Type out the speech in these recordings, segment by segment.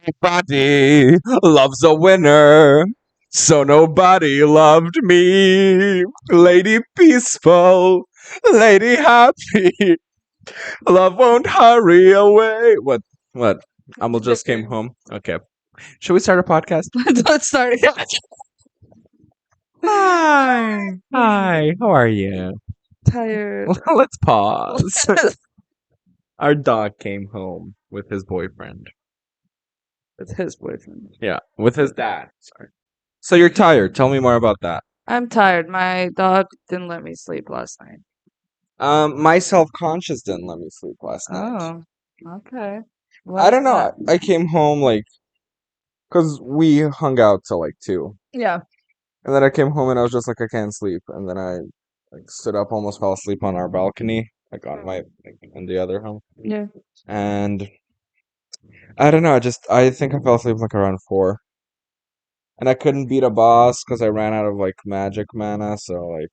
Everybody loves a winner. So nobody loved me. Lady peaceful, lady happy. Love won't hurry away. What? What? Amel just came home. Okay. Should we start a podcast? Let's start again. Hi. Hi. How are you? Tired. Let's pause. Our dog came home with his boyfriend. With his boyfriend. Yeah, with his dad. Sorry. So you're tired. Tell me more about that. I'm tired. My dog didn't let me sleep last night. My self-conscious didn't let me sleep last night. Oh, okay. I don't know. That? I came home like, cause we hung out till like 2, Yeah. and then I came home and I was just like, I can't sleep, and then I like stood up, almost fell asleep on our balcony, like on my like, in the other home, Yeah. and I don't know. I think I fell asleep like around 4, and I couldn't beat a boss because I ran out of like magic mana, so like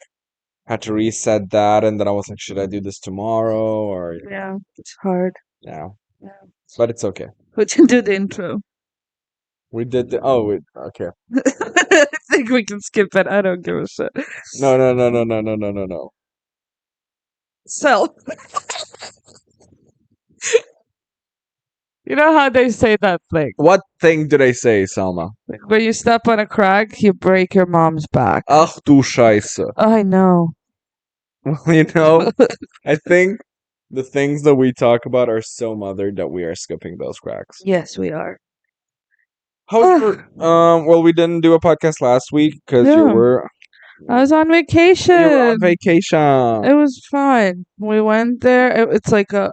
had to reset that, and then I was like, should I do this tomorrow or Yeah. It's hard. yeah, Yeah. but it's okay. We can do the intro. We did okay. I think we can skip it. I don't give a shit. No. So, you know how they say that thing? What thing did I say, Selma? Like, when you step on a crack, you break your mom's back. Ach du Scheiße. I know. Well, you know, I think the things that we talk about are so mothered that we are skipping those cracks. Yes, we are. How's your well, we didn't do a podcast last week because Yeah. I was on vacation. you were on vacation. It was fun. We went there. It's like a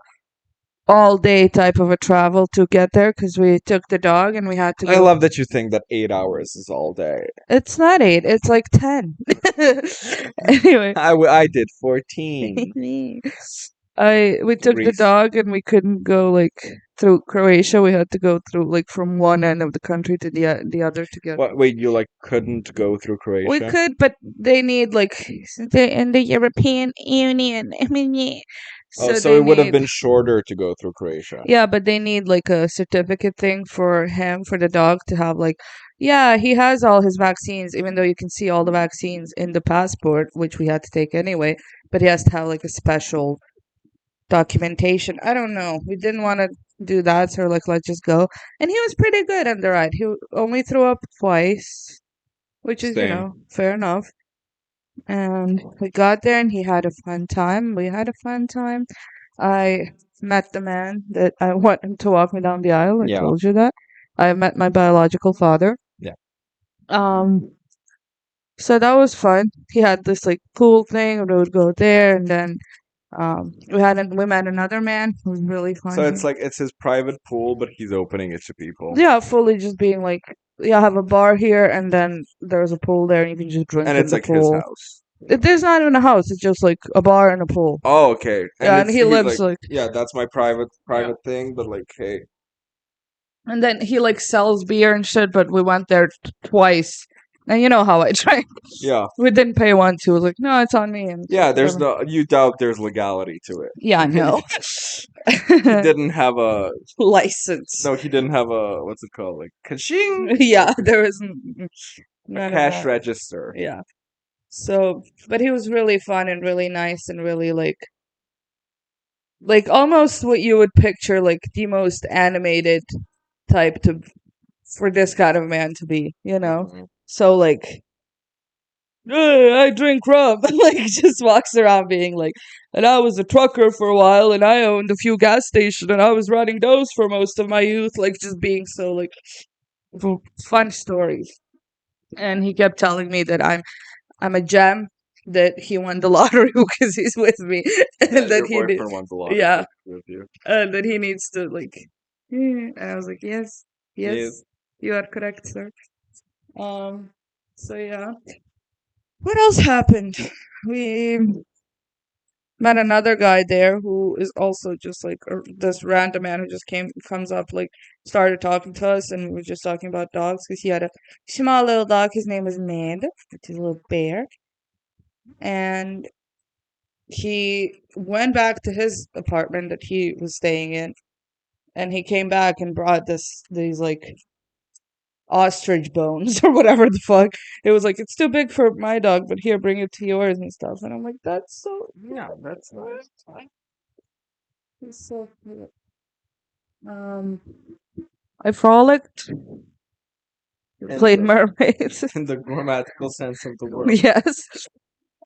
all day type of a travel to get there because we took the dog and we had to I go. love that you think that 8 hours is all day. It's not 8. It's like 10. Anyway, I did 14. we took the Greece. dog and we couldn't go like through Croatia. We had to go through like from one end of the country to the other to get. What? Wait, you like couldn't go through Croatia? We could, but they need like they're in the European Union. I mean, yeah. Oh, so they it would have need- been shorter to go through Croatia. Yeah, but they need like a certificate thing for him, for the dog to have like, yeah, he has all his vaccines, even though you can see all the vaccines in the passport, which we had to take anyway, but he has to have like a special documentation. I don't know. We didn't want to do that, so we're like, let's just go. And he was pretty good on the ride. He only threw up twice, which is, Same. fair enough. And we got there and he had a fun time. We had a fun time. I met the man that I want him to walk me down the aisle. I Yeah. told you that. I met my biological father. Yeah. So that was fun. He had this like pool thing, and we would go there, and then we met another man who was really fun. So it's like it's his private pool, but he's opening it to people. Yeah, fully just being like, yeah, I have a bar here, and then there's a pool there, and you can just drink And in it's the like his pool. house. There's not even a house. It's just like a bar and a pool. Oh, okay. Yeah, and it's- he he's lives like, yeah, that's my private thing, but like, hey, and then he like sells beer and shit. But we went there twice, and you know how I drank. yeah, We didn't pay once. He was like, no, it's on me. And yeah. There's whatever. no you doubt there's legality to it. Yeah, no. He didn't have a license. no. He didn't have a what's it called, like kaching, Yeah, there was a none of cash that. register. Yeah. So, but he was really fun and really nice and really like almost what you would picture like the most animated type to for this kind of man to be, Mhm. So like, I drink rum, like just walks around being like, and I was a trucker for a while, and I owned a few gas stations, and I was running those for most of my youth, like just being so like fun stories. And he kept telling me that I'm a gem, that he won the lottery because he's with me, and Yeah, that your he boyfriend wants a lot. yeah, With you. and that he needs to like. And I was like, yes, Yes. you are correct, sir. So yeah. What else happened? We met another guy there who is also just like this random man who just comes up, like started talking to us, and we were just talking about dogs because he had a small little dog. His name was Manda, which is a little bear, and he went back to his apartment that he was staying in, and he came back and brought these like ostrich bones or whatever the fuck. It was like, it's too big for my dog, but here, bring it to yours and stuff. And I'm like, that's so Yeah, that's nice. it's so cute. I frolicked, In played the mermaids. in the grammatical sense of the word. Yes.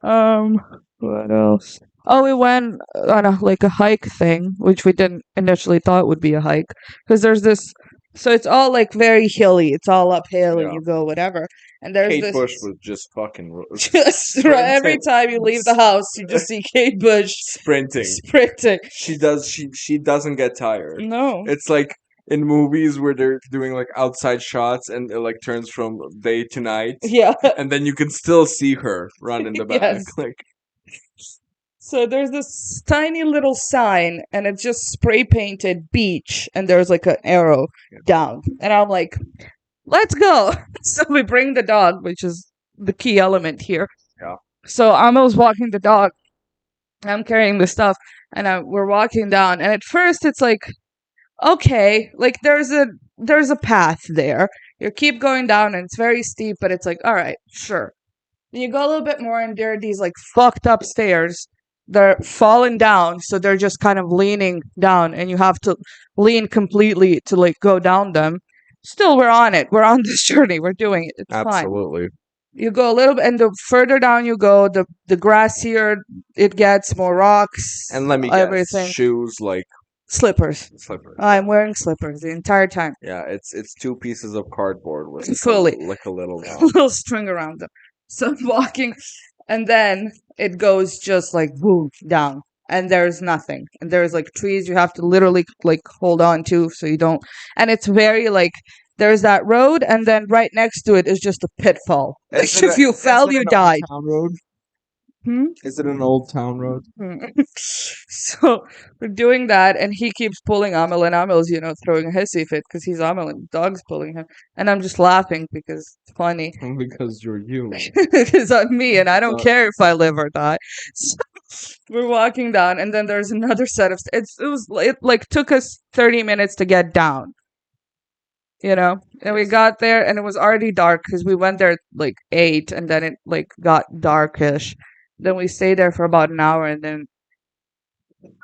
Um, what else? Oh, we went on a like a hike thing, which we didn't initially thought would be a hike, because there's this. So it's all like very hilly. It's all uphill, and Yeah. you go whatever. And there's Kate this. Bush was just fucking Just every sprinting, time you leave the house, you just see Kate Bush sprinting. sprinting. She doesn't get tired. No. It's like in movies where they're doing like outside shots and it like turns from day to night, Yeah. and then you can still see her run in the back. Yes. Like So there's this tiny little sign, and it's just spray painted beach, and there's like an arrow down. And I'm like, let's go. So we bring the dog, which is the key element here. Yeah. So Amel's walking the dog. I'm carrying the stuff, and we're walking down. And at first, it's like, okay, like there's a path there. You keep going down, and it's very steep, but it's like, all right, sure. Then you go a little bit more, and there are these like fucked up stairs. They're falling down, so they're just kind of leaning down, and you have to lean completely to like go down them. Still, we're on it. We're on this journey. We're doing it. It's fine. absolutely. You go a little bit, and the further down you go, the grassier it gets, more rocks, And let me guess, everything. shoes like Slippers. slippers. I'm wearing slippers the entire time. Yeah, it's two pieces of cardboard with Fully. like a little A little string around them. So I'm walking, and then it goes just like boom down, and there's nothing, and there's like trees you have to literally like hold on to so you don't. And it's very like there's that road, and then right next to it is just a pitfall. Like if you fell, you died. Town road? Hmm? Is it an old town road? So we're doing that, and he keeps pulling Amel, and Amel's, throwing a hissy fit because he's Amel and the dog's pulling him. And I'm just laughing because it's funny. Because you're you. Because I'm me, and I don't But- care if I live or die. So we're walking down, and then there's another set of it like took us 30 minutes to get down. And we got there, and it was already dark because we went there at like 8, and then it like got darkish. Then we stayed there for about an hour, and then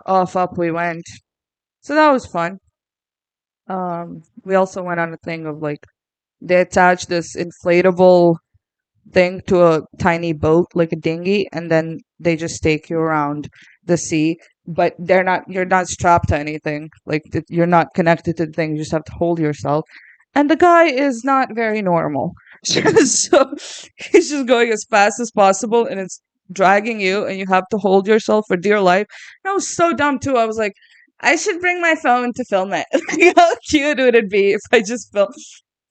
off up we went. So that was fun. We also went on a thing of like they attached this inflatable thing to a tiny boat, like a dinghy, and then they just take you around the sea. But you're not strapped to anything. Like you're not connected to the thing. You just have to hold yourself. And the guy is not very normal. So he's just going as fast as possible, and it's dragging you, and you have to hold yourself for dear life. And I was so dumb too. I was like, I should bring my phone to film it. How cute would it be if I just film?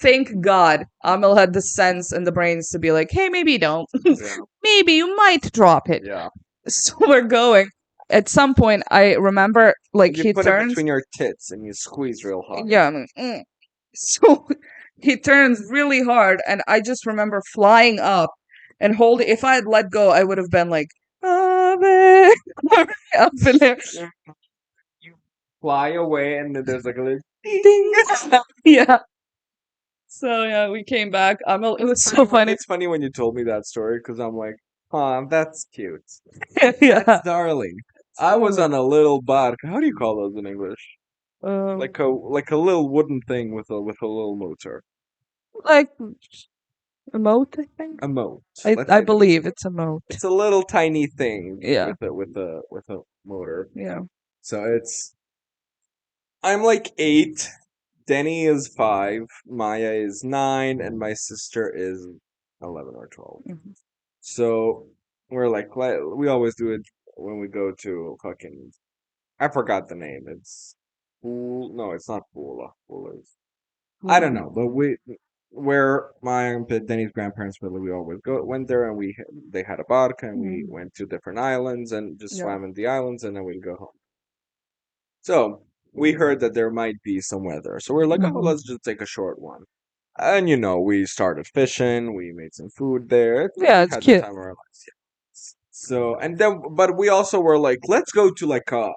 Thank God Amel had the sense and the brains to be like, hey, maybe don't. Yeah. Maybe you might drop it. Yeah. So we're going. At some point, I remember like You he put it turns. between your tits and you squeeze real hard. Yeah. I'm like, "Mm." So he turns really hard, and I just remember flying up and holding. If I had let go, I would have been like, Ave, up in there. You fly away and then there's like a little Ding. Yeah. So yeah, we came back. It was so funny. It's funny when you told me that story because I'm like, that's cute. Yeah. That's darling. I was on a little bark. How do you call those in English? Like a little wooden thing with a little motor. like a moat, I think. A moat. I Let's say believe it's a moat. it's a little tiny thing. Yeah. With a motor. Yeah. So I'm like 8. Denny is 5. Maya is 9, and my sister is 11 or 12. Mhm. So we're like we always do it when we go to fucking. I forgot the name. It's no, it's not Pula. Pula is I don't know, but where my Denny's grandparents live, we always went there, and they had a barca, and we went to different islands and just Yeah. swam in the islands, and then we'd go home. So we heard that there might be some weather, so we're like, oh, Mhm. let's just take a short one. And we started fishing, we made some food there. Yeah, We it's had cute. the time of our lives. Yeah. So and then, but we also were like, let's go to like a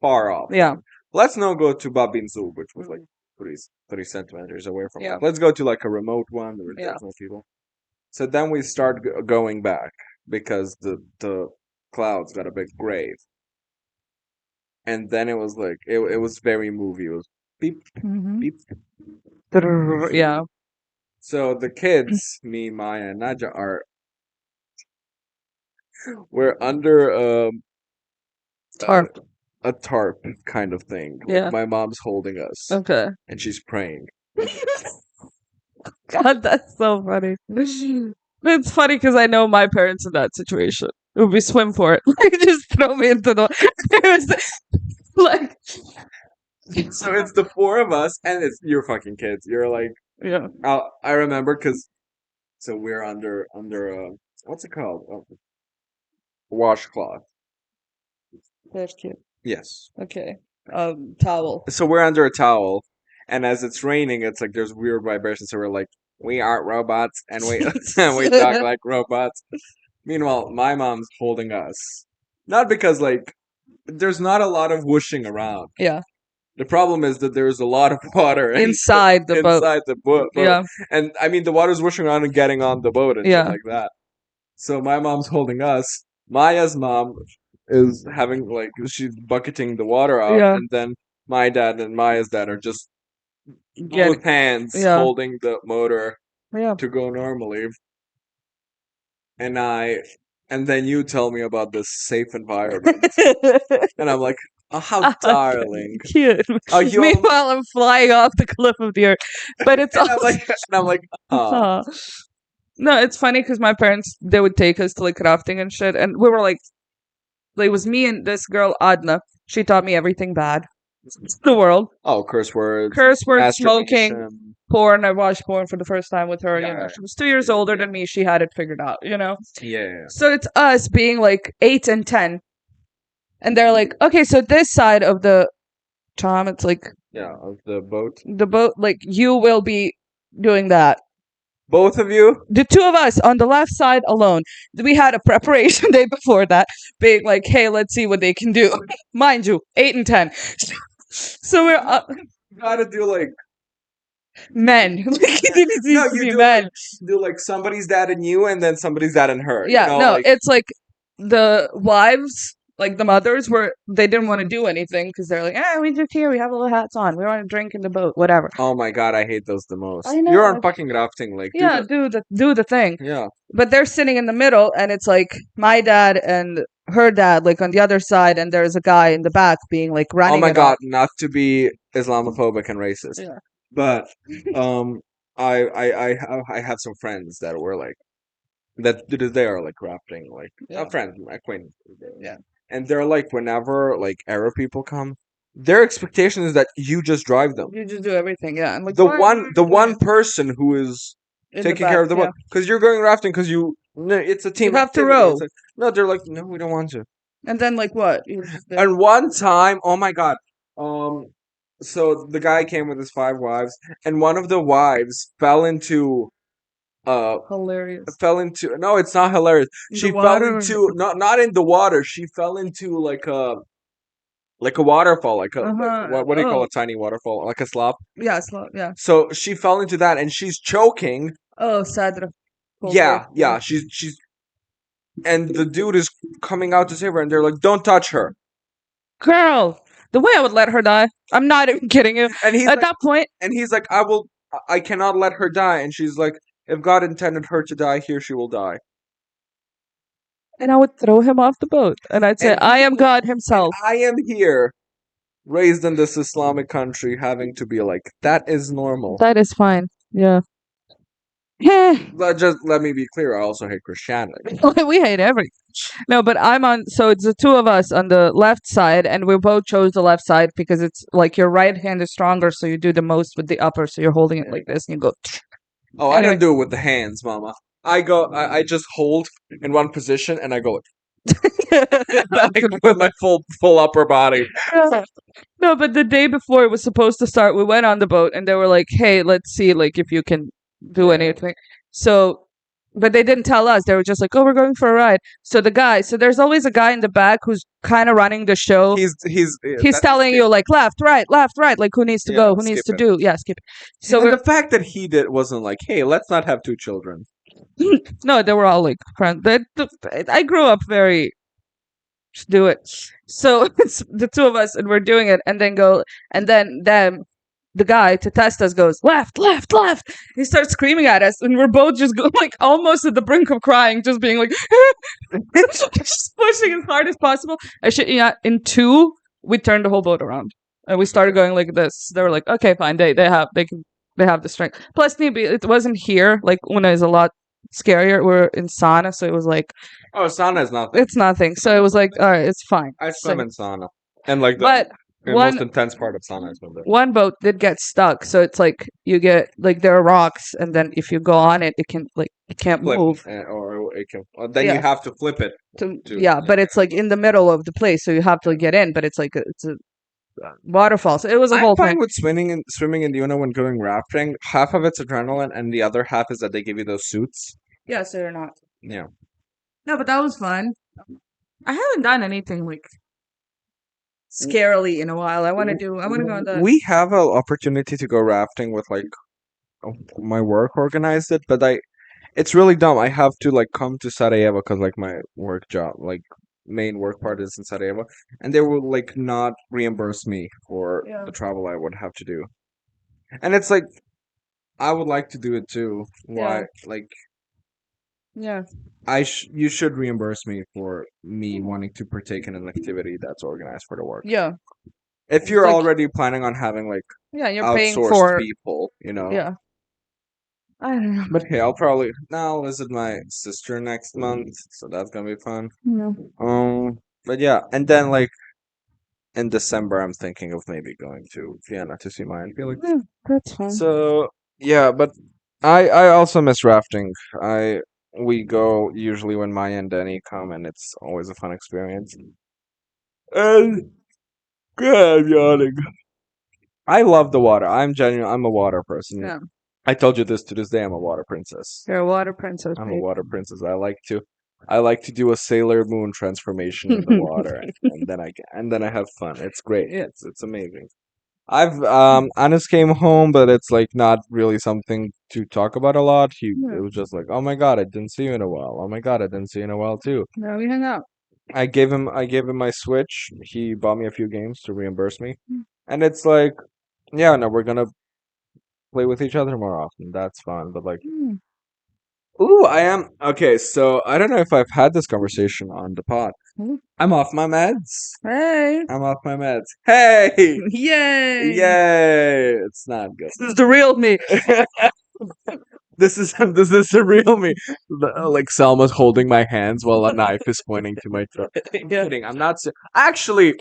far off. Yeah. let's not go to Babin Zoo, which was like 30 centimeters away from Yeah. us. Let's go to like a remote one where Yeah. there's no people. So then we start going back because the clouds got a bit grave. And then it was like it was very movie. It was beep Mm-hmm. beep. Yeah. So the kids, me, Maya, and Naja we're under Tarp. a tarp kind of thing. Like Yeah. my mom's holding us Okay. and she's praying. God, that's so funny. It's funny because I know my parents in that situation. It would be swim for it. Like, just throw me into the. It was like, So it's the four of us, and it's you're fucking kids. You're like, yeah. I remember because so we're under what's it called? Washcloth. That's cute. Yes. Okay. Towel. So we're under a towel, and as it's raining, it's like there's weird vibrations. So we're like, we aren't robots, and we and we talk like robots. Meanwhile, my mom's holding us, not because like there's not a lot of whooshing around. Yeah. The problem is that there's a lot of water Inside the boat. inside the boat. Yeah. And I mean, the water's whooshing around and getting on the boat and shit Yeah. like that. So my mom's holding us. Maya's mom is having like she's bucketing the water out, Yeah. and then my dad and Maya's dad are just Get both hands yeah. holding the motor Yeah. to go normally. And then you tell me about this safe environment, and I'm like, oh, how darling. Cute. Oh, you all- Meanwhile, I'm flying off the cliff of the earth. But it's and also. I'm like, oh. Aw. No, it's funny because my parents, they would take us to like crafting and shit. And we were like, it was me and this girl, Adna. She taught me everything bad in the world. Oh, curse words. Curse words, smoking, masturbation. porn. I watched porn for the first time with her. You know, Yeah. she was 2 years older than me. She had it figured out, you know? Yeah. So it's us being like 8 and 10. And they're like, okay, so this side of the Tom, it's like Yeah, of the boat. the boat, like you will be doing that. Both of you? The two of us on the left side alone. We had a preparation day before that, being like, hey, let's see what they can do. Mind you, 8 and 10. So we're You gotta do like men. Like, it needs no, to you be do men. like, do like somebody's dad and you, and then somebody's dad and her. Yeah, you know, no, like, it's like the wives, like the mothers, they didn't want to do anything because they're like, we just here, we have little hats on, we want to drink in the boat, whatever. oh my god, I hate those the most. I know. You're on fucking rafting, like Yeah, do the thing. yeah. But they're sitting in the middle, and it's like my dad and her dad, like on the other side, and there's a guy in the back being like running. Oh my it god, all. not to be Islamophobic and racist, Yeah. but I have some friends that were like that they are like rafting, like Yeah. friends, acquaintances. Yeah. And they're like, whenever like Arab people come, their expectation is that you just drive them. You just do everything, yeah. And like The why- one person who is in the taking back, care of the yeah. boat, because you're going rafting because it's a team. You have to activity. row. It's like, no, they're like, no, we don't want to. And then like what? You just do- And one time, oh my god, so the guy came with his 5 wives, and one of the wives fell into hilarious. no, it's not hilarious. In She the fell water? into not in the water. She fell into like a waterfall, like what do you call Oh. a tiny waterfall, like a slop. Yeah, slow, yeah. So she fell into that, and she's choking. Oh, Sadra. Yeah, she's, and the dude is coming out to save her, and they're like, "Don't touch her." Girl, the way I would let her die. I'm not even kidding you. And he's At like, that point, I cannot let her die. And she's like, if God intended her to die here, she will die. and I would throw him off the boat, and I'd say, And I he- am God himself. I am here, raised in this Islamic country, having to be like, that is normal. That is fine. Yeah. Yeah. But just let me be clear, I also hate Christianity. We hate everything. No, but I'm on. So it's the two of us on the left side, and we both chose the left side because it's like your right hand is stronger, so you do the most with the upper. So you're holding it like this, and you go. Oh, I Anyway. don't do it with the hands, mama. I just hold in one position and I go like, with my full upper body. No, but the day before it was supposed to start, we went on the boat, and they were like, "Hey, let's see, like if you can do anything." So but they didn't tell us. They were just like, "Oh, we're going for a ride." So the guy, so there's always a guy in the back who's kind of running the show. He's That's a telling skip. you like left, right, like who needs to Yeah, go, who needs skip to it. do. Yeah, skip. So And we're the fact that he did wasn't like, hey, let's not have two children. no, they were all like friends. I grew up very just do it. So it's the two of us, and we're doing it, and then then the guy to test us goes left, left, left. He starts screaming at us, and we're both just going like almost at the brink of crying, just being like just pushing as hard as possible. I should yeah. In two, we turned the whole boat around, and we started going like this. They were like, okay, fine, they have the strength. Plus, maybe it wasn't here. Like Una is a lot scarier. We're in sauna, so it was like Oh, sauna is nothing. it's nothing. So it was like, all right, it's fine. I So, swim in sauna. And like but the most one intense part of sauna is when one boat did get stuck. So it's like you get like there are rocks, and then if you go on it, it can like it can't flip, move. or it can. Then you Yeah. have to flip it. Yeah, but it's like in the middle of the place, so you have to get in. But it's like it's a waterfall. So it was a I'm whole fine thing. with swimming in the Una when going rafting. Half of it's adrenaline, and the other half is that they give you those suits. Yeah, so you're not. Yeah. No, but that was fun. I haven't done anything like scarily in a while. I want to go on the. We have an opportunity to go rafting with like my work organized it, but it's really dumb. I have to like come to Sarajevo because like my work job, like main work part is in Sarajevo, and they will like not reimburse me for Yeah. the travel I would have to do. And it's like I would like to do it too. Why? Yeah. Like Yeah. you should reimburse me for me wanting to partake in an activity that's organized for the work. Yeah. If you're like- already planning on having like Yeah, you're paying outsourced for. people, you know. Yeah. I don't know. But hey, I'll probably now visit my sister next month, so that's gonna be fun. Yeah. But yeah, and then like in December, I'm thinking of maybe going to Vienna to see Maya and Felix. Yeah, that's fine. So yeah, but I also miss rafting. We go usually when Maya and Danny come, and it's always a fun experience. And yeah, I'm yawning. I love the water. I'm a water person. Yeah. I told you this to this day. I'm a water princess. You're a water princess. I'm a babe. water princess. I like to do a Sailor Moon transformation in the water, and then I have fun. It's great. Yeah. It's amazing. I've Anis came home, but it's like not really something to talk about a lot. Yeah. It was just like, oh my god, I didn't see you in a while. Oh my god, I didn't see you in a while too. No, we hang out. I gave him my Switch. He bought me a few games to reimburse me, Mm. and it's like, yeah, no, we're gonna play with each other more often. That's fun, but like. Mm. Ooh, I am okay. So I don't know if I've had this conversation on the pod. Hmm. I'm off my meds. Hey. I'm off my meds. Hey, Yay. yay! It's not good. This is the real me. This is the real me. Like Selma's holding my hands while a knife is pointing to my throat. I'm Yeah. kidding. I'm not. Actually,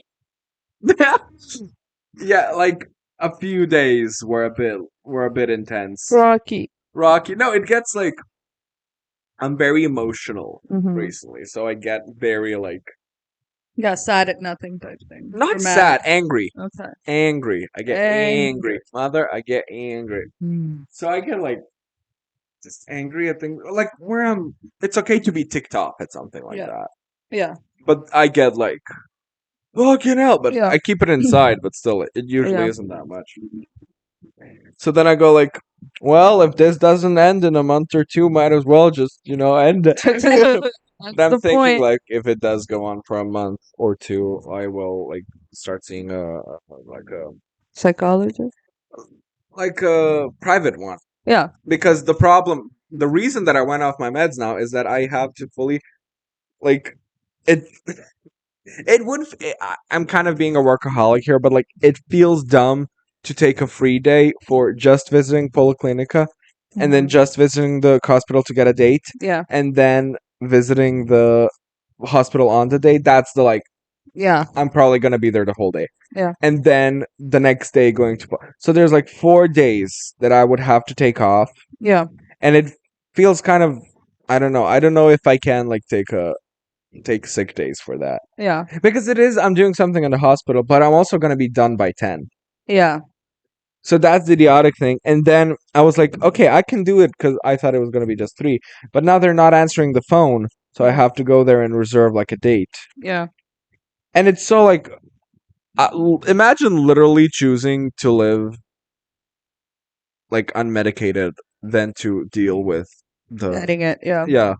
yeah, like a few days were a bit intense. Rocky. Rocky. No, it gets like I'm very emotional Mhm. recently, so I get very like. Yeah, sad at nothing type thing. Not Dramatic. sad, angry. Okay. Angry. I get Angry. angry. Mother, I get angry. Mm. So I get like just angry at things like where I'm it's okay to be ticked off at something like Yeah. that. Yeah. But I get like fucking hell, but Yeah. I keep it inside, but still it usually Yeah. isn't that much. So then I go like, well, if this doesn't end in a month or two, might as well just, end it. That's And I'm the thinking point. like if it does go on for a month or two, I will like start seeing Psychologist. like a private one. Yeah. Because the reason that I went off my meds now is that I have to fully like it it would I'm kind of being a workaholic here, but like it feels dumb to take a free day for just visiting Policlinica and then Mhm. just visiting the hospital to get a date Yeah. and then visiting the hospital on the date. That's the like Yeah. I'm probably gonna be there the whole day. Yeah. And then the next day going to so there's like 4 days that I would have to take off. Yeah. And it feels kind of I don't know. I don't know if I can like take sick days for that. Yeah. Because I'm doing something in the hospital, but I'm also gonna be done by 10. Yeah. So that's the idiotic thing. And then I was like, okay, I can do it because I thought it was going to be just 3. But now they're not answering the phone. So I have to go there and reserve like a date. Yeah. And it's so like, imagine literally choosing to live like unmedicated than to deal with the. Getting it. Yeah. Yeah.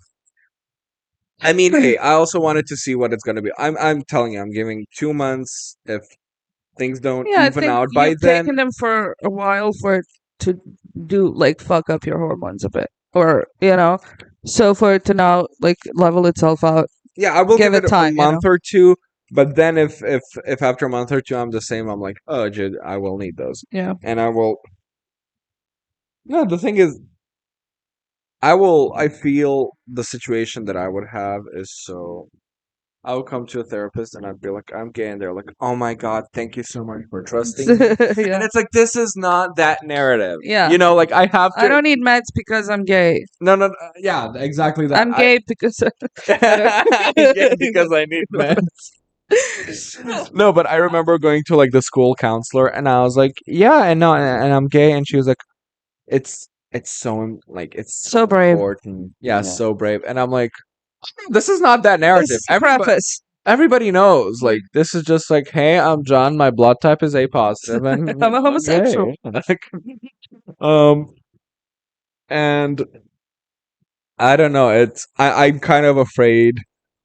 I mean, hey, I also wanted to see what it's going to be. I'm telling you, I'm giving 2 months. If things don't Yeah, I even think out by you've then, taken them for a while for it to do like fuck up your hormones a bit, or so for it to now like level itself out, yeah, I will give give it it a time. month or two. But then if after a month or two I'm the same, I'm like, oh, Jid, I will need those, Yeah. and I will. No, the thing is, I will. I feel the situation that I would have is so. I would come to a therapist and I'd be like, I'm gay, and they're like, oh my god, thank you so much for trusting me. And Yeah. it's like this is not that narrative. Yeah. Like I have I to. don't need meds because I'm gay. No, no, no, yeah, exactly that. I'm gay because I don't. I'm gay because I need meds. No, but I remember going to like the school counselor, and I was like, "Yeah, and no, and I'm gay," and she was like, "It's so like it's So so brave. important, yeah, Yeah. so brave," and I'm like, "This is not that This narrative. is the preface. Everybody knows. Like, this is just like, hey, I'm John. My blood type is A positive, and I'm a I'm gay." homosexual. Like, um, and I don't know. I'm kind of afraid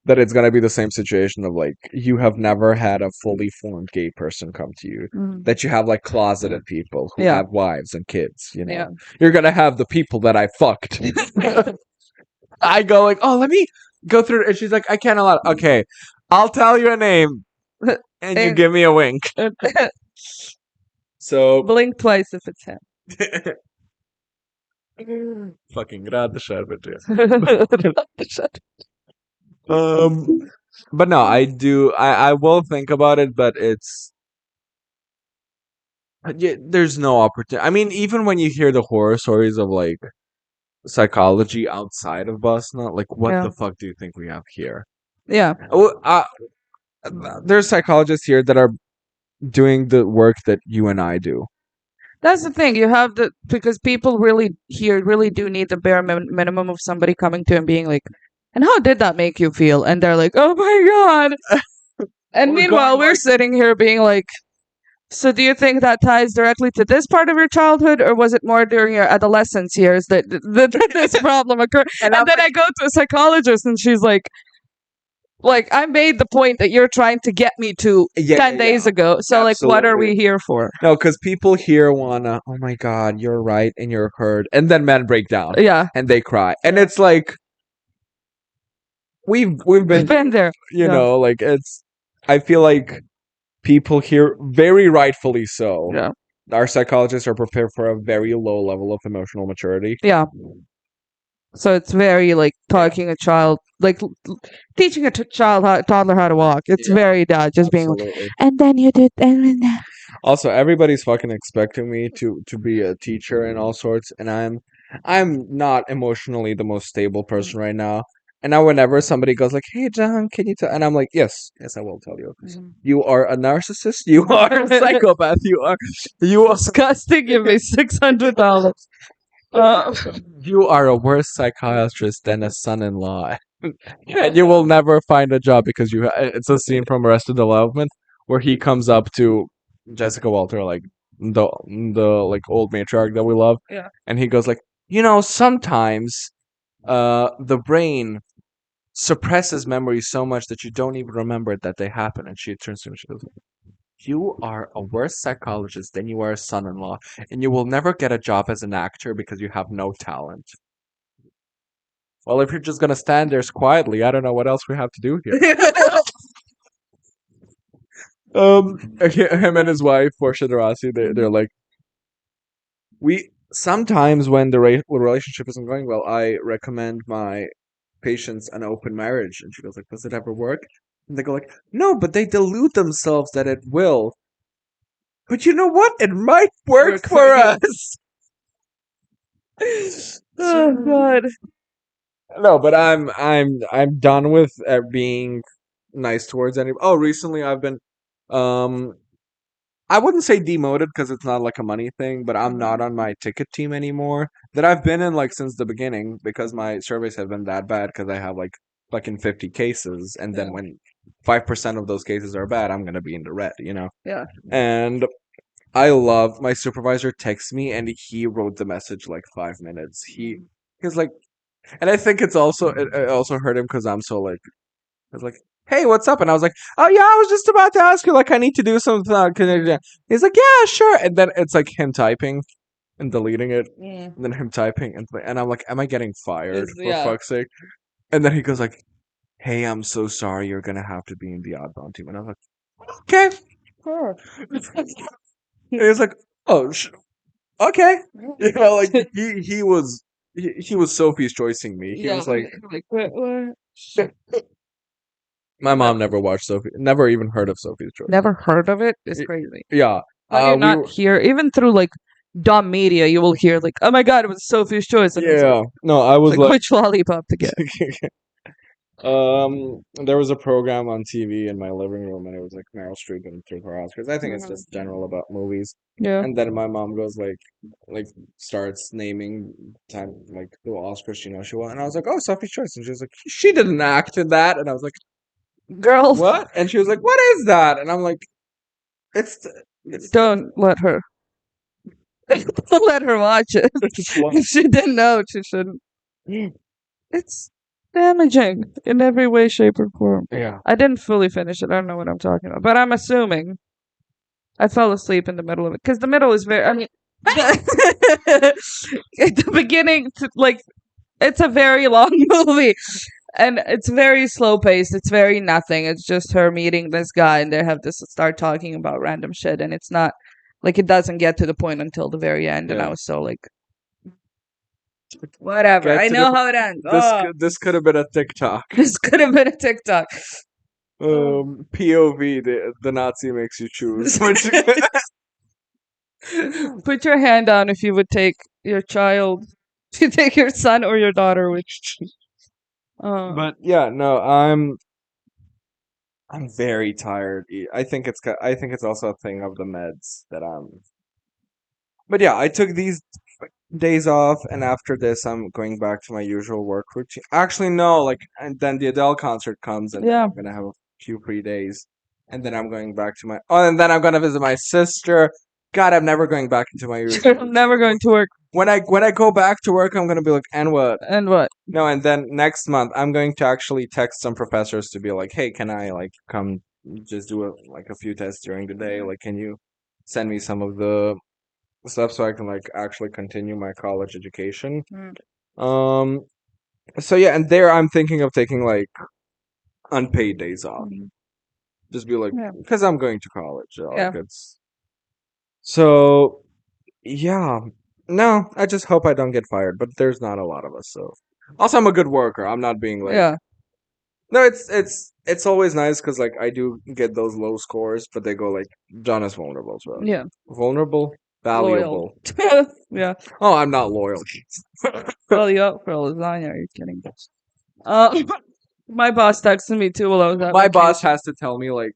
that it's gonna be the same situation of like you have never had a fully formed gay person come to you. Mm. That you have like closeted people who Yeah. have wives and kids. Yeah. You're gonna have the people that I fucked. I go like, oh, let me go through, and she's like, I can't allow. Okay, I'll tell you a name, and you And give me a wink. So blink twice if it's him. fucking grad sherbet. But no, I do. I will think about it, but it's yeah, there's no opportunity. I mean, even when you hear the horror stories of like psychology outside of Boston, like what Yeah. the fuck do you think we have here? Yeah. Oh, there's psychologists here that are doing the work that you and I do. That's the thing. You have the because people really here really do need the bare minimum of somebody coming to and being like, "And how did that make you feel?" And they're like, "Oh my god!" And Or meanwhile, going we're like, sitting here being like, "So do you think that ties directly to this part of your childhood, or was it more during your adolescence years that this problem occurred?" and And I'm then like, I go to a psychologist, and she's like, I made the point that you're trying to get me to yeah, 10 yeah, days yeah, ago. So, like, what are absolutely. we here for? No, because people here wanna, oh my god, you're right and you're heard, and then men break down Yeah. and they cry, and it's like we've been Been there. Yeah. like it's. I feel like people here, very rightfully so, Yeah. our psychologists are prepared for a very low level of emotional maturity. Yeah. So it's very like Yeah, talking a child, like teaching a toddler how to walk. It's yeah, very that just being like, absolutely. and then you did, and then Also, everybody's fucking expecting me to be a teacher and all sorts, and I'm not emotionally the most stable person right now. And now whenever somebody goes like, "Hey, John, can you tell?" and I'm like, "Yes, yes, I will tell you. You are a narcissist. You are a psychopath. You are disgusting. Give me $600. Uh, you are a worse psychiatrist than a son-in-law, and you will never find a job because you." It's a scene from Arrested Development where he comes up to Jessica Walter, like the like old matriarch that we love, yeah. and he goes like, sometimes the brain suppresses memories so much that you don't even remember that they happen. And she turns to him and she goes, you are a worse psychologist than you are a son-in-law, and you will never get a job as an actor because you have no talent. Well, if you're just gonna stand there quietly, I don't know what else we have to do here. Him and his wife, Portia de Rossi, they're like, we sometimes when the relationship isn't going well, I recommend my patients an open marriage, and she goes like, does it ever work? And they go like, no, but they delude themselves that it will. But you know what? It might work for us. Oh god. No, but I'm done with being nice towards anybody. Oh, recently I've been um I wouldn't say demoted because it's not like a money thing, but I'm not on my ticket team anymore. That I've been in like since the beginning because my surveys have been that bad because I have like fucking 50 cases, and then Yeah. when 5% of those cases are bad, I'm gonna be in the red, Yeah. And I love my supervisor texts me and he wrote the message like 5 minutes. He's like, and I think it also hurt him because I'm so like I was like, "Hey, what's up?" And I was like, "Oh yeah, I was just about to ask you. Like, I need to do something. Can I do-" He's like, "Yeah, sure." And then it's like him typing and deleting it, Mm. and then him typing, and I'm like, "Am I getting fired It's for yeah. fuck's sake?" And then he goes like, "Hey, I'm so sorry. You're gonna have to be in the oddball team." And I was like, "Okay." Sure. And he's like, "Oh, okay." Like he was Sophie's choicing me. He Yeah. was like, Like what? my But mom never watched Sophie, never even heard of Sophie's Choice. never heard of it. It's Y- crazy. Yeah, How do you we not were. hear even through like dumb media? You will hear like, "Oh my god, it was Sophie's Choice," and Yeah, no, I it's was like like, which lollipop to get. there was a program on TV in my living room, and it was like Meryl Streep and through her Oscars. I think it's Mhm. just general about movies. Yeah. And then my mom goes like starts naming time like the Oscars she won, and I was like, oh, Sophie's Choice, and she was like, she didn't act in that, and I was like, Girl, what? And she was like, what is that? And I'm like, it's it's don't let her. Don't let her watch it. it's one. If she didn't know, she shouldn't. It's damaging in every way, shape, or form. Yeah. I didn't fully finish it. I don't know what I'm talking about, but I'm assuming I fell asleep in the middle of it because the middle is very. I mean, at the beginning, like it's a very long movie, and it's very slow paced. It's very nothing. It's just her meeting this guy, and they have to start talking about random shit, and it's not like it doesn't get to the point until the very end. And I Yeah. was so like, whatever. Get I to the know how it ends. this Oh, this could have been a TikTok. this could have been a TikTok. POV, the Nazi makes you choose. Which, Put your hand down if you would take your child. To take your son or your daughter, which. but yeah, no, I'm very tired. I think it's also a thing of the meds that I'm. But yeah, I took these days off, and after this, I'm going back to my usual work routine. Actually, no, like, and then the Adele concert comes, and then Yeah. I'm gonna have a few free days, and then I'm going back to my. Oh, and then I'm gonna visit my sister. God, I'm never going back into my usual. I'm never going to work. When I go back to work, I'm gonna be like, and what? And what? No, and then next month, I'm going to actually text some professors to be like, hey, can I like come just do like a few tests during the day? Like, can you send me some of the stuff so I can like actually continue my college education? Mm. Um, so yeah, and there I'm thinking of taking like unpaid days off. Mm. Just be like, Yeah. because I'm going to college. Like Yeah. it's so yeah. No, I just hope I don't get fired, but there's not a lot of us, so. Also, I'm a good worker. I'm not being like. Yeah. No, it's always nice because like I do get those low scores, but they go like John is vulnerable, so Yeah. vulnerable, Loyal. valuable. Yeah. Oh, I'm not loyal. Well, you up for lasagna? Are you kidding? My boss texted me too while I was at My boss vacation. has to tell me like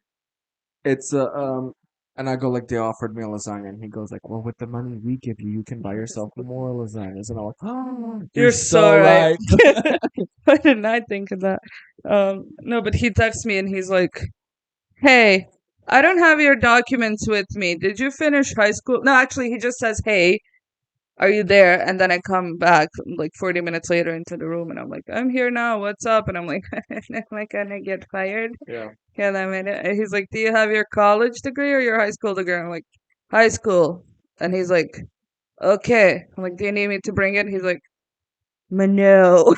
it's and I go like they offered me a lasagna, and he goes like, well, with the money we give you, you can buy yourself more lasagnas, and I'm like, oh, you're You're so so right. right. Why didn't I think of that? No, but he texts me and he's like, "Hey, I don't have your documents with me. Did you finish high school?" No, actually, he just says, "Hey, are you there?" And then I come back like 40 minutes later into the room and I'm like, "I'm here now. What's up?" And I'm like, "Am I gonna get fired?" Yeah. And I mean, and he's like, "Do you have your college degree or your high school degree?" I'm like, "High school." And he's like, "Okay." I'm like, "Do you need me to bring it?" He's like, "No."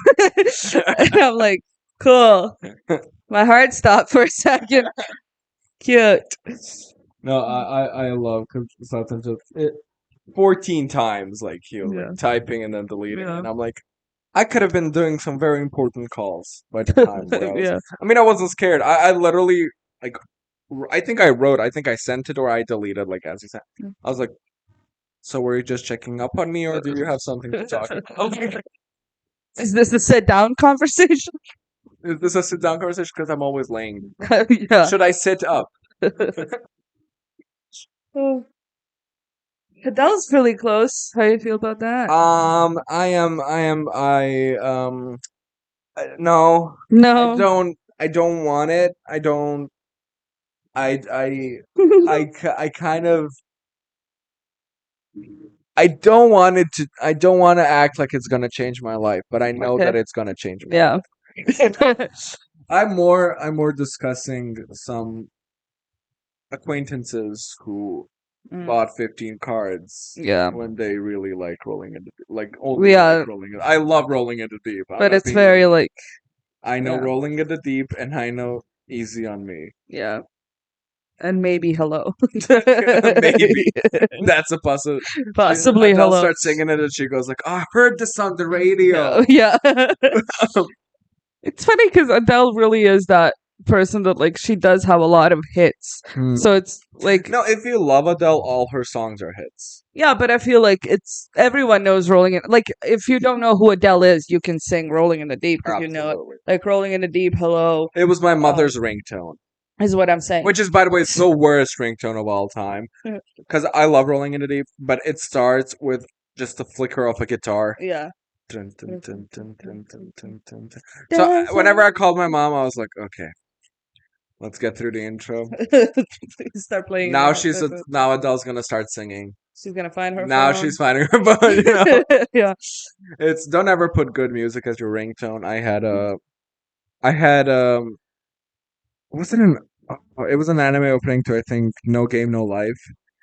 And I'm like, "Cool." My heart stopped for a second. Cute. No, I love because sometimes 14 times like he was like Yeah. typing and then deleting, Yeah. and I'm like. I could have been doing some very important calls by the time where I was. Yeah. I mean, I wasn't scared. I literally like. I think I wrote. I think I sent it or I deleted. Like as you said, I was like, "So were you just checking up on me, or do you have something to talk about? Is this a sit down conversation? Is this a sit down conversation? Because I'm always laying. Yeah. Should I sit up?" Oh, Adele's really close. How do you feel about that? No, No. I don't want it. I kind of, I don't want to act like it's gonna change my life, but I know Okay. that it's gonna change Yeah. my life. I'm more discussing some acquaintances who Mm. bought 15 cards Yeah. when they really like rolling into like only like Yeah, rolling. I love rolling into deep. I'm but not it's being very like I know yeah, rolling into deep and I know easy on me. yeah, and maybe hello. Maybe that's a possible. Possibly Adele hello. starts singing it and she goes like, "Oh, I heard this on the Yeah, radio." yeah. It's funny because Adele really is that person that like she does have a lot of hits. Hmm. So it's like No, if you love Adele, all her songs are hits. yeah, but I feel like it's everyone knows Rolling in like if you don't know who Adele is, you can sing Rolling in the Deep because you know it. Absolutely. Like Rolling in the Deep, hello, It was my um, mother's ringtone, is what I'm saying. which is, by the way, the worst ringtone of all time. Because I love Rolling in the Deep, but it starts with just the flicker of a guitar. Yeah. Dun, dun, dun, dun, dun, dun, dun, dun, dun. So whenever I called my mom, I was like, okay, let's get through the intro. Start playing Now that. now Adele's gonna start singing. She's gonna find her Now phone. she's finding her phone. You know, Yeah. it's don't ever put good music as your ringtone. I had was it an it was an anime opening to I think No Game No Life,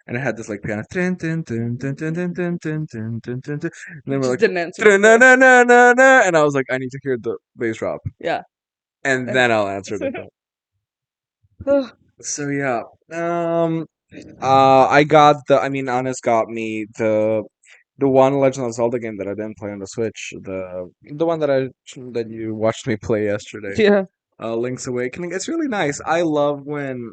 and it had this like piano, dun, dun, dun, dun, dun, dun, dun, dun, dun, dun, dun, dun. And then we're Just like, didn't answer the na phone. na na na na, and I was like, I need to hear the bass drop, Yeah. and then I'll answer the phone. So yeah, I got I mean, Honest got me the one Legend of Zelda game that I didn't play on the Switch, the one that you watched me play yesterday, Yeah. Link's Awakening. It's really nice. I love when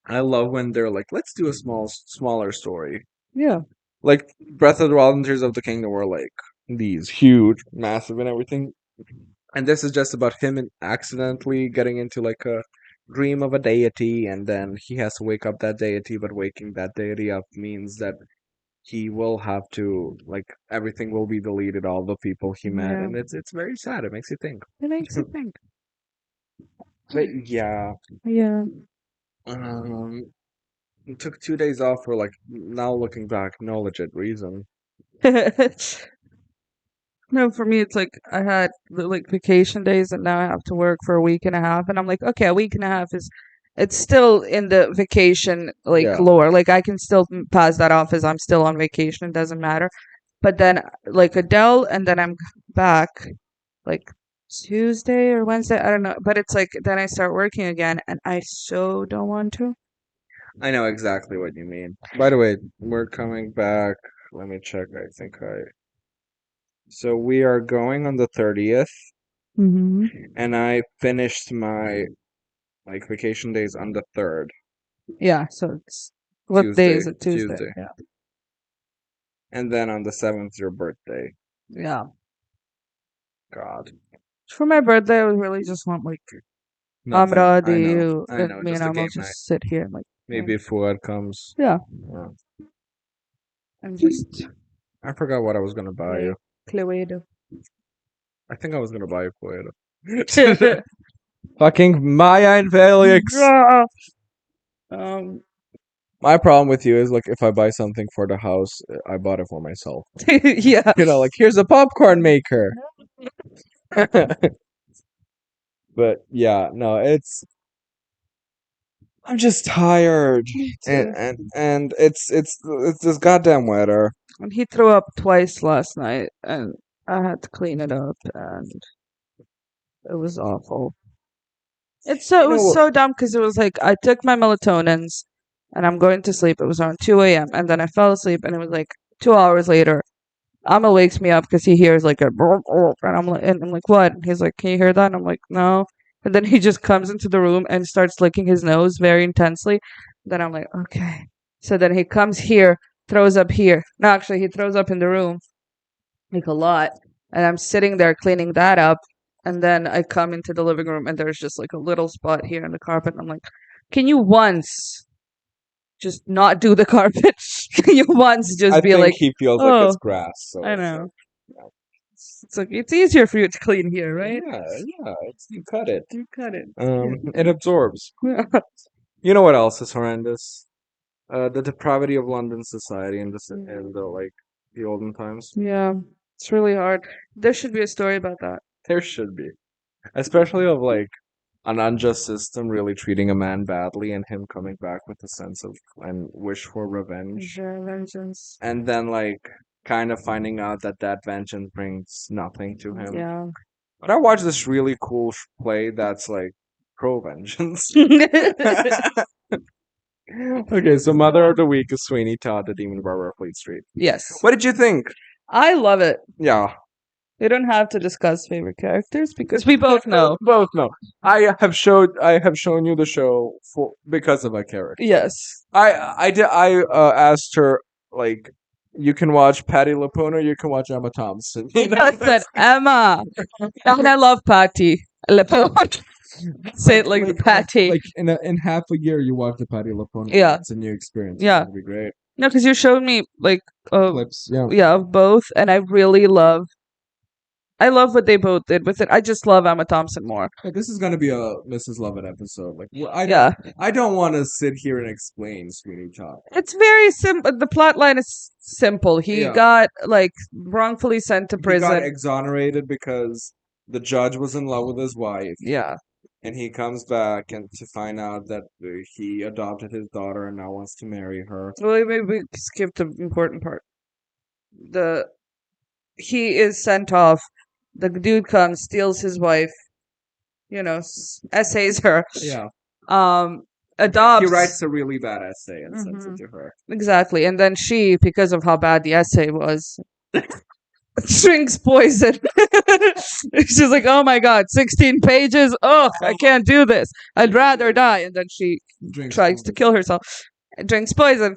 they're like, let's do a smaller story. Yeah. Like Breath of the Wild and Tears of the Kingdom were like these huge, massive, and everything. And this is just about him accidentally getting into like a dream of a deity, and then he has to wake up that deity. But waking that deity up means that he will have to like everything will be deleted, all the people he met, Yeah. and it's very sad. It makes you think. It makes you think. But yeah, Yeah. um, took 2 days off for like now looking back, no legit reason. No, for me, it's like I had the like vacation days, and now I have to work for a week and a half, and I'm like, okay, a week and a half is, it's still in the vacation like Yeah, lore. Like I can still pass that off as I'm still on vacation. It doesn't matter. But then like Adele, and then I'm back like Tuesday or Wednesday. I don't know. But it's like then I start working again, and I so don't want to. I know exactly what you mean. By the way, we're coming back. Let me check. I think I. So we are going on the 30th, Hmm. and I finished my like vacation days on the 3rd, Yeah. So it's what day Tuesday, is it? Tuesday. Tuesday, Yeah. and then on the 7th, your birthday. Yeah. God, For my birthday, I would really just want like nothing. Amra, you, I and know. me and Just a Amal game night. just sit here and like, Maybe if Fuad comes. yeah, Yeah. and just I forgot what I was gonna buy play you. Cluedo. I think I was gonna buy you Fuad. Fucking Maya and Felix. Yeah. Um, My problem with you is like if I buy something for the house, I bought it for myself. yeah. You know, like here's a popcorn maker. But yeah, no, I'm just tired, Me and too. it's this goddamn weather. And he threw up twice last night, and I had to clean it up, and it was awful. It You was know, so dumb because it was like I took my melatonins, and I'm going to sleep. It was around 2 a.m. and then I fell asleep, and it was like 2 hours later. Amma wakes me up because he hears like a burp, burp, and I'm like, what? And he's like, can you hear that? And I'm like, no. And then he just comes into the room and starts licking his nose very intensely. Then I'm like, okay. So then he comes here, throws up here. No, actually, he throws up in the room like a lot. And I'm sitting there cleaning that up. And then I come into the living room and there's just like a little spot here in the carpet. And I'm like, can you once just not do the carpet. He wants to just I be think like, he feels like it's oh, grass, so I it's know. like, It's like it's easier for you to clean here, right? yeah, yeah, you cut it. You cut it. It absorbs. You know what else is horrendous? The depravity of London society in the like the olden times. Yeah, it's really hard. There should be a story about that. There should be, especially of like an unjust system really treating a man badly and him coming back with a sense of and wish for revenge, The vengeance. and then like kind of finding out that that vengeance brings nothing to him. Yeah. But I watched this really cool play that's like pro vengeance. Okay, so Mother of the Week is Sweeney Todd, the Demon Barber of Fleet Street. Yes. What did you think? I love it. Yeah, We don't have to discuss favorite characters because we both know. both know. I have shown you the show for because of a character. Yes. I asked her like you can watch Patty LuPone or you can watch Emma Thompson. You know? I said Emma. And I love Patty. Say it like Patty. Like in half a year you watch the Patty LuPone. Yeah. It's a new experience. Yeah. It'll be great. No, because you showed me like Clips, yeah. yeah, of both, and I really love. I love what they both did with it. I just love Emma Thompson more. Like, this is gonna be a Mrs. Lovett episode. Like, Yeah, I don't want to sit here and explain Sweeney Todd. it's very simple. The plot line is simple. He Yeah. got like wrongfully sent to He got prison. exonerated because the judge was in love with his wife, Yeah, and he comes back and to find out that he adopted his daughter and now wants to marry her. well, maybe we skipped the important part. He is sent off. The dude comes, steals his wife. You know, essays her. Yeah, Adopts. he writes a really bad essay and sends it to her. Exactly, and then she, because of how bad the essay was, drinks poison. She's like, "Oh my god, 16 pages! Oh, I can't do this. I'd rather die." And then she tries to kill herself. Drinks poison.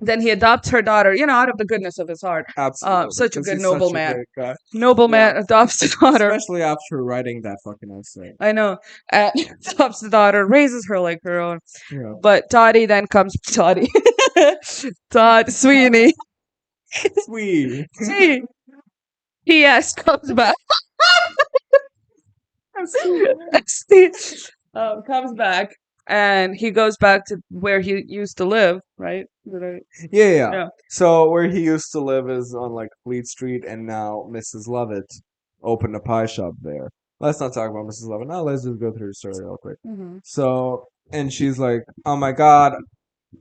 Then he adopts her daughter, out of the goodness of his heart. Absolutely, Such a 'cause good he's noble such a man. great guy. Noble man adopts the daughter. Especially after writing that fucking essay. I know. Adopts the daughter, raises her like her own. Yeah. But Toddy then comes. Toddy. Todd Sweeney. Sweet. See. P.S. comes back. Comes back and he goes back to where he used to live, right? Yeah. So where he used to live is on like Fleet Street, and now Mrs. Lovett opened a pie shop there. Let's not talk about Mrs. Lovett now. Let's just go through the story real quick. Mm-hmm. So, and she's like, "Oh my God,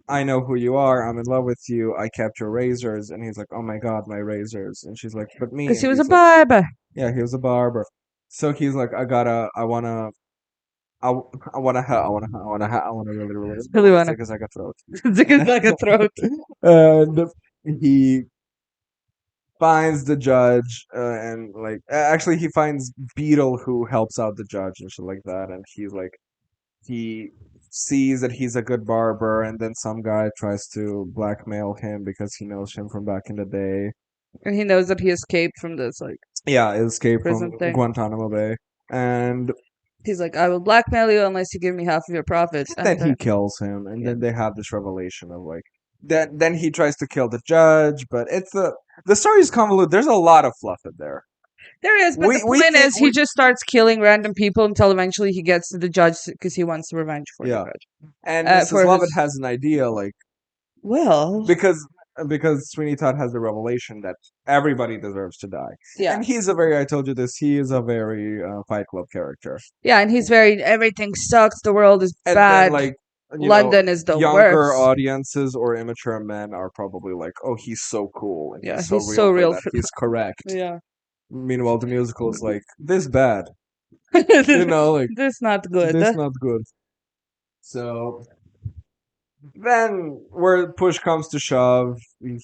I know who you are. I'm in love with you. I kept your razors." And he's like, "Oh my God, my razors." And she's like, "But me." Because he And was a he's like, barber. yeah, he was a barber. So he's like, I wanna, I wanna really, really, Really wanna. because I got throat. It's like a throat. And he finds the judge, and like, actually, he finds Beetle who helps out the judge and shit like that. And he's like, he sees that he's a good barber, and then some guy tries to blackmail him because he knows him from back in the day. And he knows that he escaped from this, like, Yeah, escape prison from thing. Guantanamo Bay. And He's like, I will blackmail you unless you give me half of your profits. then he kills him, and then they have this revelation of like that. Then he tries to kill the judge, but it's the story is convoluted. There's a lot of fluff in there. There is, but the point is, he just starts killing random people until eventually he gets to the judge because he wants revenge for the judge. And Mrs. Lovett has an idea, like, well, because Sweeney Todd has the revelation that everybody deserves to die. Yeah. And he is a very Fight Club character. Yeah, and he's very, everything sucks, the world is And bad, then, like, London is the younger worst. audiences or immature men are probably like, "Oh, he's so cool, and Yeah, he's so real that he's correct." Yeah. Meanwhile, the musical is like, "This bad," like this not good. This not good. So then, where push comes to shove,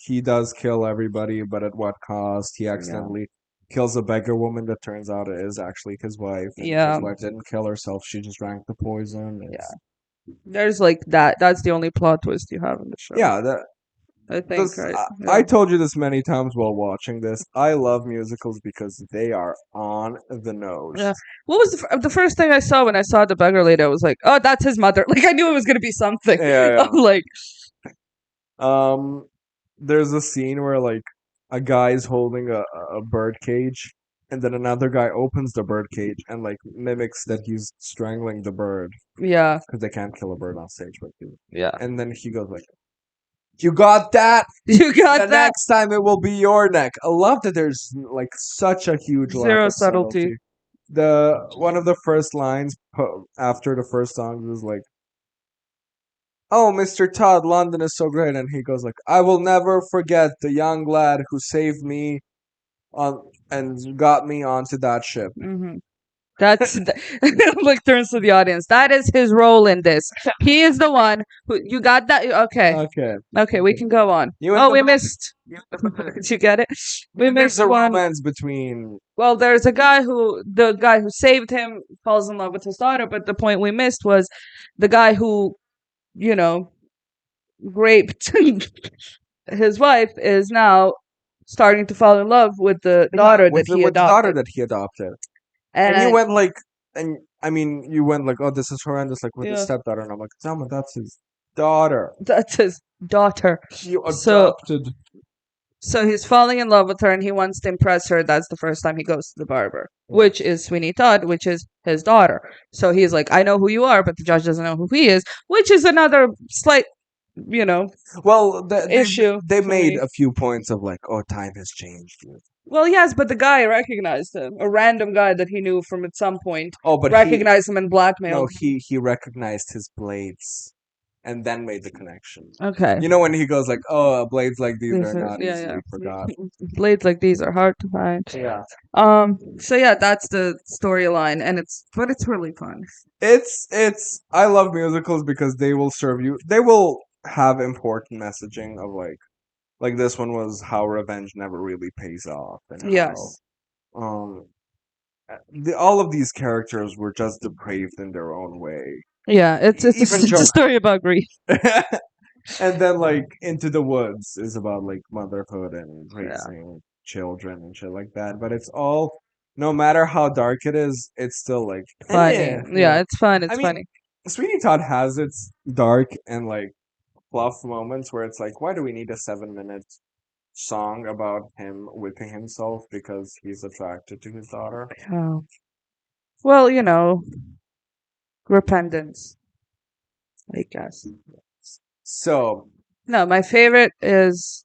he does kill everybody, but at what cost? He accidentally kills a beggar woman that turns out it is actually his wife. And his wife didn't kill herself; she just drank the poison. There's like that. That's the only plot twist you have in the show. Yeah, I think, right? I told you this many times while watching this. I love musicals because they are on the nose. Yeah. What was the first thing I saw when I saw the beggar lady? I was like, oh, that's his mother. Like, I knew it was going to be something. Yeah. Like, Um, there's a scene where like a guy's holding a bird cage, and then another guy opens the bird cage and like mimics that he's strangling the bird Yeah, because they can't kill a bird on stage, but he, yeah. and then he goes like, "You got that? You got The that? next time it will be your neck." I love that there's like such a huge lack Zero of subtlety. subtlety. The one of the first lines after the first song is like, "Oh, Mr. Todd, London is so great," and he goes like, "I will never forget the young lad who saved me on and got me onto that ship." Hmm. That's like turns to the audience. That is his role in this. He is the one who you got that. Okay, Okay, okay, we can go on. you and Oh, the we missed. Did you get it? We there's missed a one. romance between. Well, there's the guy who saved him falls in love with his daughter, but the point we missed was the guy who, you know, raped his wife is now starting to fall in love with the daughter that he With the daughter adopted. that he adopted. And you And went like, and I mean, you went like, "Oh, this is horrendous," like with his yeah, stepdaughter, and I'm like, "Selma, that's his daughter. that's his daughter. You So adopted." so he's falling in love with her and he wants to impress her. That's the first time he goes to the barber, which is Sweeney Todd, which is his daughter. So he's like, I know who you are, but the judge doesn't know who he is, which is another slight, you know, Well, issue they for made me. a few points of like, "Oh, time has changed you." Well, yes, but the guy recognized him. A random guy that he knew from at some point Oh, but recognized him and blackmailed him. he recognized his blades, and then made the connection. Okay. You know when he goes like, "Oh, blades like these are not Yeah, easily yeah. forgot." Blades like these are hard to find. Yeah, So yeah, that's the storyline, and it's really fun. it's. I love musicals because they will serve you. They will have important messaging of like this one was how revenge never really pays off, and how Yes. um all of these characters were just depraved in their own way. Yeah, Even it's a Joanna. story about grief. And then like Into the Woods is about like motherhood and Yeah. raising children and shit like that. But it's all, no matter how dark it is, it's still like, Funny. you Yeah, know. it's fun. I It's mean, funny. Sweeney Todd has its dark and like fluff moments where it's like, why do we need a 7 minute song about him whipping himself because he's attracted to his daughter? Oh. Well, repentance, I guess. So, No, my favorite is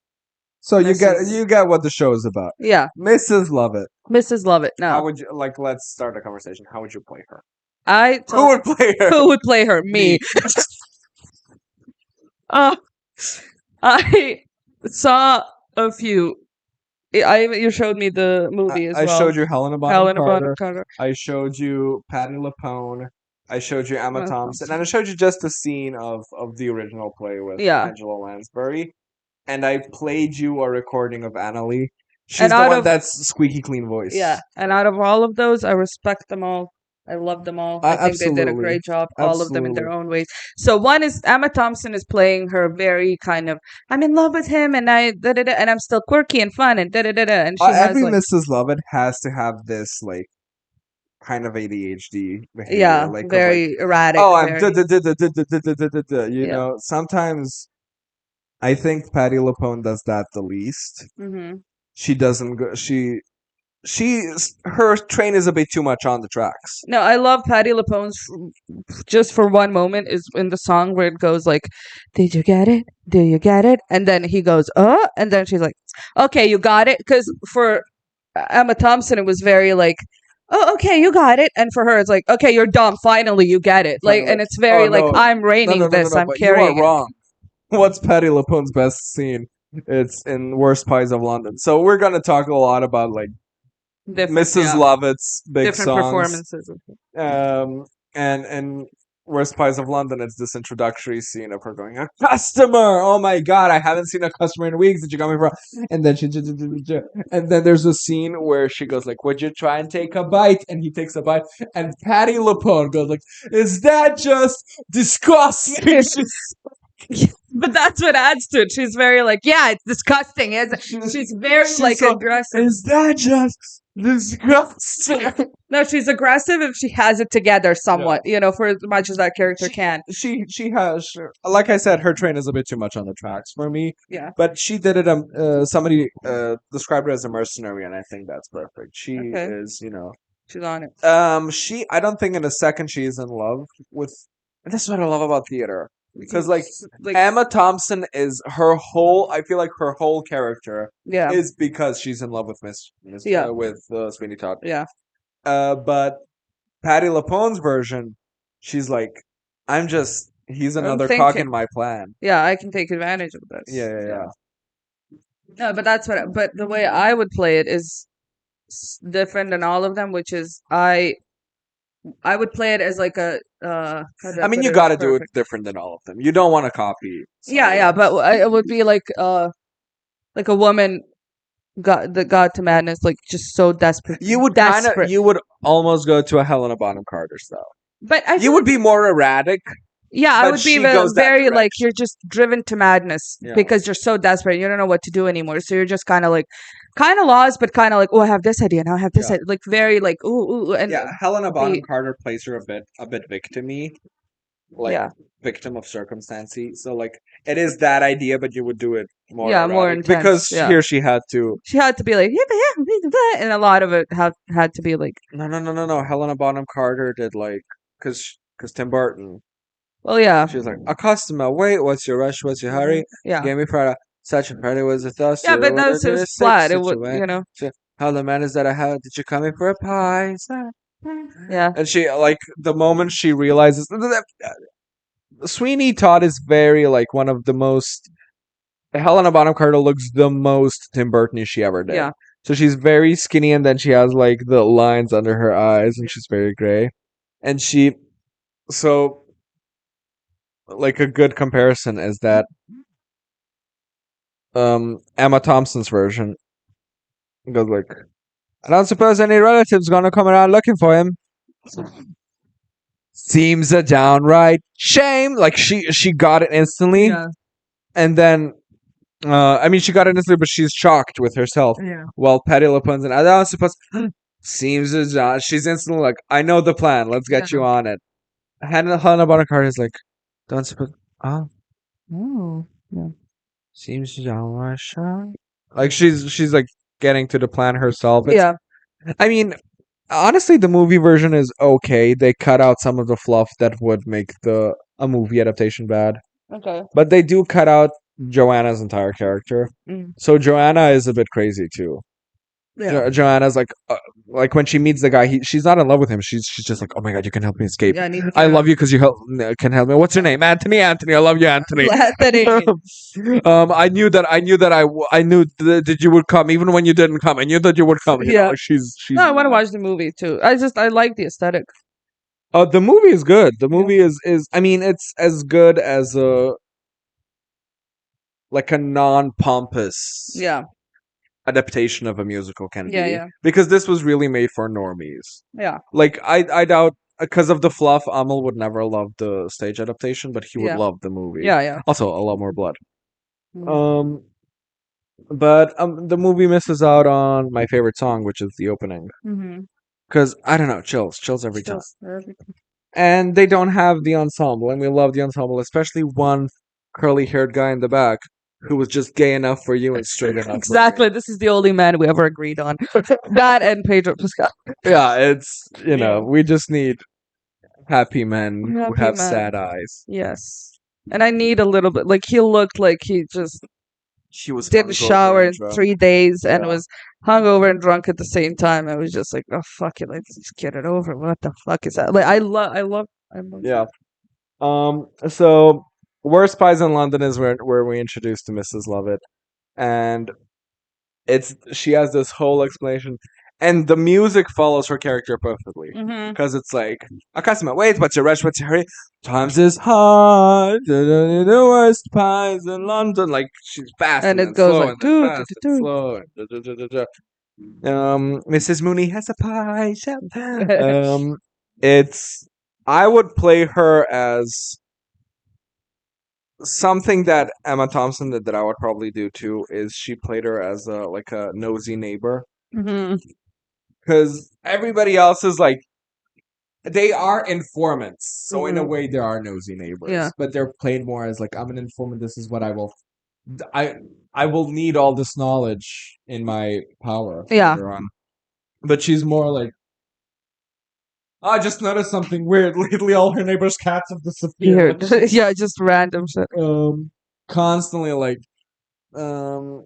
so Mrs. you get what the show is about. Yeah, Mrs. Lovett. Mrs. Lovett. How No, would you like? Let's start a conversation. How would you play her? I Who told would play her? who would play her? Me. Me. uh, I saw a few. You showed me the movie as I well. showed you Helena Bonham Helena Bonham Carter. Carter. I showed you Patti LuPone. I showed you Emma Uh, Thompson, and I showed you just a scene of the original play with Yeah, Angela Lansbury. And I played you a recording of Annalie. and She's the out one of that's squeaky clean voice. yeah, and out of all of those, I respect them all. I love them all. I think they did a Absolutely, great job, all of them in absolutely. their own ways. So one is Emma Thompson is playing her very kind of I'm in love with him and I da da da and I'm still quirky and fun and da da da da and she has Every like Mrs. Lovett has to have this like kind of ADHD behavior, yeah, like of like, very erratic, "Oh, I'm very you yeah. know." Sometimes I think Patti LuPone does that the least. Hmm. She doesn't go. Her train is a bit too much on the tracks. No, I love Patti LuPone's just for one moment is in the song where it goes like, "Did you get it? Do you get it?" And then he goes, and then she's like, "Okay, you got it." Because for Emma Thompson, it was very like, "Oh, okay, you got it," and for her, it's like, "Okay, you're dumb. Finally, you get it." Like, Finally, and it's oh very like, no, "I'm raining this. I'm but you are carrying it." wrong. What's Patti LuPone's best scene? It's in Worst Pies of London. So we're gonna talk a lot about like Different, Mrs. yeah, Lovett's big different songs. performances. And Worst Pies of London, it's this introductory scene of her going, "A customer! Oh my god, I haven't seen a customer in weeks. Did you come here for?" And then and then there's a scene where she goes like, "Would you try and take a bite?" And he takes a bite, and Patti LuPone goes like, "Is that just disgusting?" But that's what adds to it. She's very like, yeah, it's disgusting. She's very She's like so, aggressive. "Is that just Disgusting. No, she's aggressive if she has it together Yeah. somewhat, for as much as that character can. She has, like I said, her train is a bit too much on the tracks for me. Yeah. But she did it. Somebody described her as a mercenary, and I think that's perfect. She Okay. is, She's on it. she. I don't think in a second she is in love with. And that's what I love about theater, because like Like, Emma Thompson is her whole. I feel like her whole character yeah. is because she's in love with Miss Yeah. with Sweeney Todd. Yeah. But Patty LaPone's version, she's like, he's I'm another cog thinking. in my plan. Yeah, I can take advantage of this. Yeah, yeah, yeah. No, but that's but the way I would play it is different than all of them, which is I would play it as like a how do I I mean, put you it got as to do it perfect? different than all of them. You don't want to copy. Yeah, yeah, but it would be like a woman got to madness, like just so desperate, desperate. You would almost go to a Helena Bonham Carter style. But I You feel would like be more erratic, yeah, I but would be she goes that very like direction. you're just driven to madness Yeah. because you're so desperate. You don't know what to do anymore, so you're just kind of like, kind of lost, but kind of like, oh, I have this idea now. I have this Yeah. idea. Like very like ooh, and Yeah, Helena Bonham the Carter plays her a bit victim-y, like yeah, victim of circumstancy. So like it is that idea, but you would do it more yeah, more erratic intense. because Yeah, here she had to. she had to be like yeah, yeah, and a lot of it had to be like, No. Helena Bonham Carter did like because Tim Burton. well, yeah, She was like, a customer, wait, what's your rush? What's your hurry? yeah, Gave me Prada. Such a pretty was a thought. yeah, You but wanna that's do it was this flat. It would, situation. How the man is that I had? Did you come in for a pie? yeah, And she like the moment she realizes Sweeney Todd is very like one of the most. Helena Bonham Carter looks the most Tim Burton she ever did. yeah, So she's very skinny, and then she has like the lines under her eyes, and she's very gray. And she, so like a good comparison is that Emma Thompson's version goes like, I don't suppose any relatives gonna come around looking for him. Seems a downright shame. Like she got it instantly, yeah, and then I mean she got it instantly, but she's shocked with herself. yeah, While Patty LaPone's and I don't suppose seems a she's instantly like, I know the plan. Let's yeah. get you on it. Helena Bonham Carter is like, don't suppose. Oh, Oh, yeah, seems a downright shame. Like she's like getting to the plan herself. yeah, I mean, honestly, the movie version is okay. They cut out some of the fluff that would make the a movie adaptation bad, okay, but they do cut out Joanna's entire character. mm, So Joanna is a bit crazy too. yeah, Joanna's like when she meets the guy, she's not in love with him. She's just like, oh my god, you can help me escape. yeah. I need to I get love you because can help me. What's your name? Anthony. Anthony. I love you, Anthony. Anthony. I knew that you would come even when you didn't come. I knew that you would come. You know, Yeah. like she's. No, I want to watch the movie too. I like the aesthetic. The movie is good. The Yeah. movie is. I mean, it's as good as a like a non-pompous Yeah, adaptation of a musical can yeah, be, yeah, because this was really made for normies. yeah, Like I doubt because of the fluff, Amal would never love the stage adaptation, but he would yeah, love the movie. yeah, yeah. Also, a lot more blood. Mm. Um, but the movie misses out on my favorite song, which is the opening. Mm-hmm. Because I don't know, chills every time. Just everything. And they don't have the ensemble, and we love the ensemble, especially one curly-haired guy in the back who was just gay enough for you and straight enough Exactly. This is the only man we ever agreed on. That and Pedro Pascal. for me. Yeah, it's Yeah. we just need happy men who Happy have man. sad eyes. Yes. And I need a little bit. Like he looked like he just She was didn't hungover shower and in drunk. 3 days and Yeah. was hungover and drunk at the same time. I was just like, oh fuck it, let's just get it over. What the fuck is that? Like I love. Yeah. So Worst Pies in London is where we introduced to Mrs. Lovett, and she has this whole explanation, and the music follows her character perfectly. Mm-hmm. Because it's like, a customer, wait, what's your rush, what's your hurry? Times is hard, the worst pies in London. Like, she's fast And and, it then goes slow, like and then doo, fast doo, and doo, slow. Mrs. Mooney has a pie shop. doo. It's, I would play her as something that Emma Thompson did that I would probably do too is she played her as a like a nosy neighbor. Mm-hmm. because everybody else is like they are informants, so in a Mhm. way there are nosy neighbors, Yeah. but they're played more as like I'm an informant. This is what I I will need all this knowledge in my power Yeah. later on. But she's more like I just noticed something weird. Lately, all her neighbors' cats have disappeared. Weird. Yeah, just random shit. Constantly like um,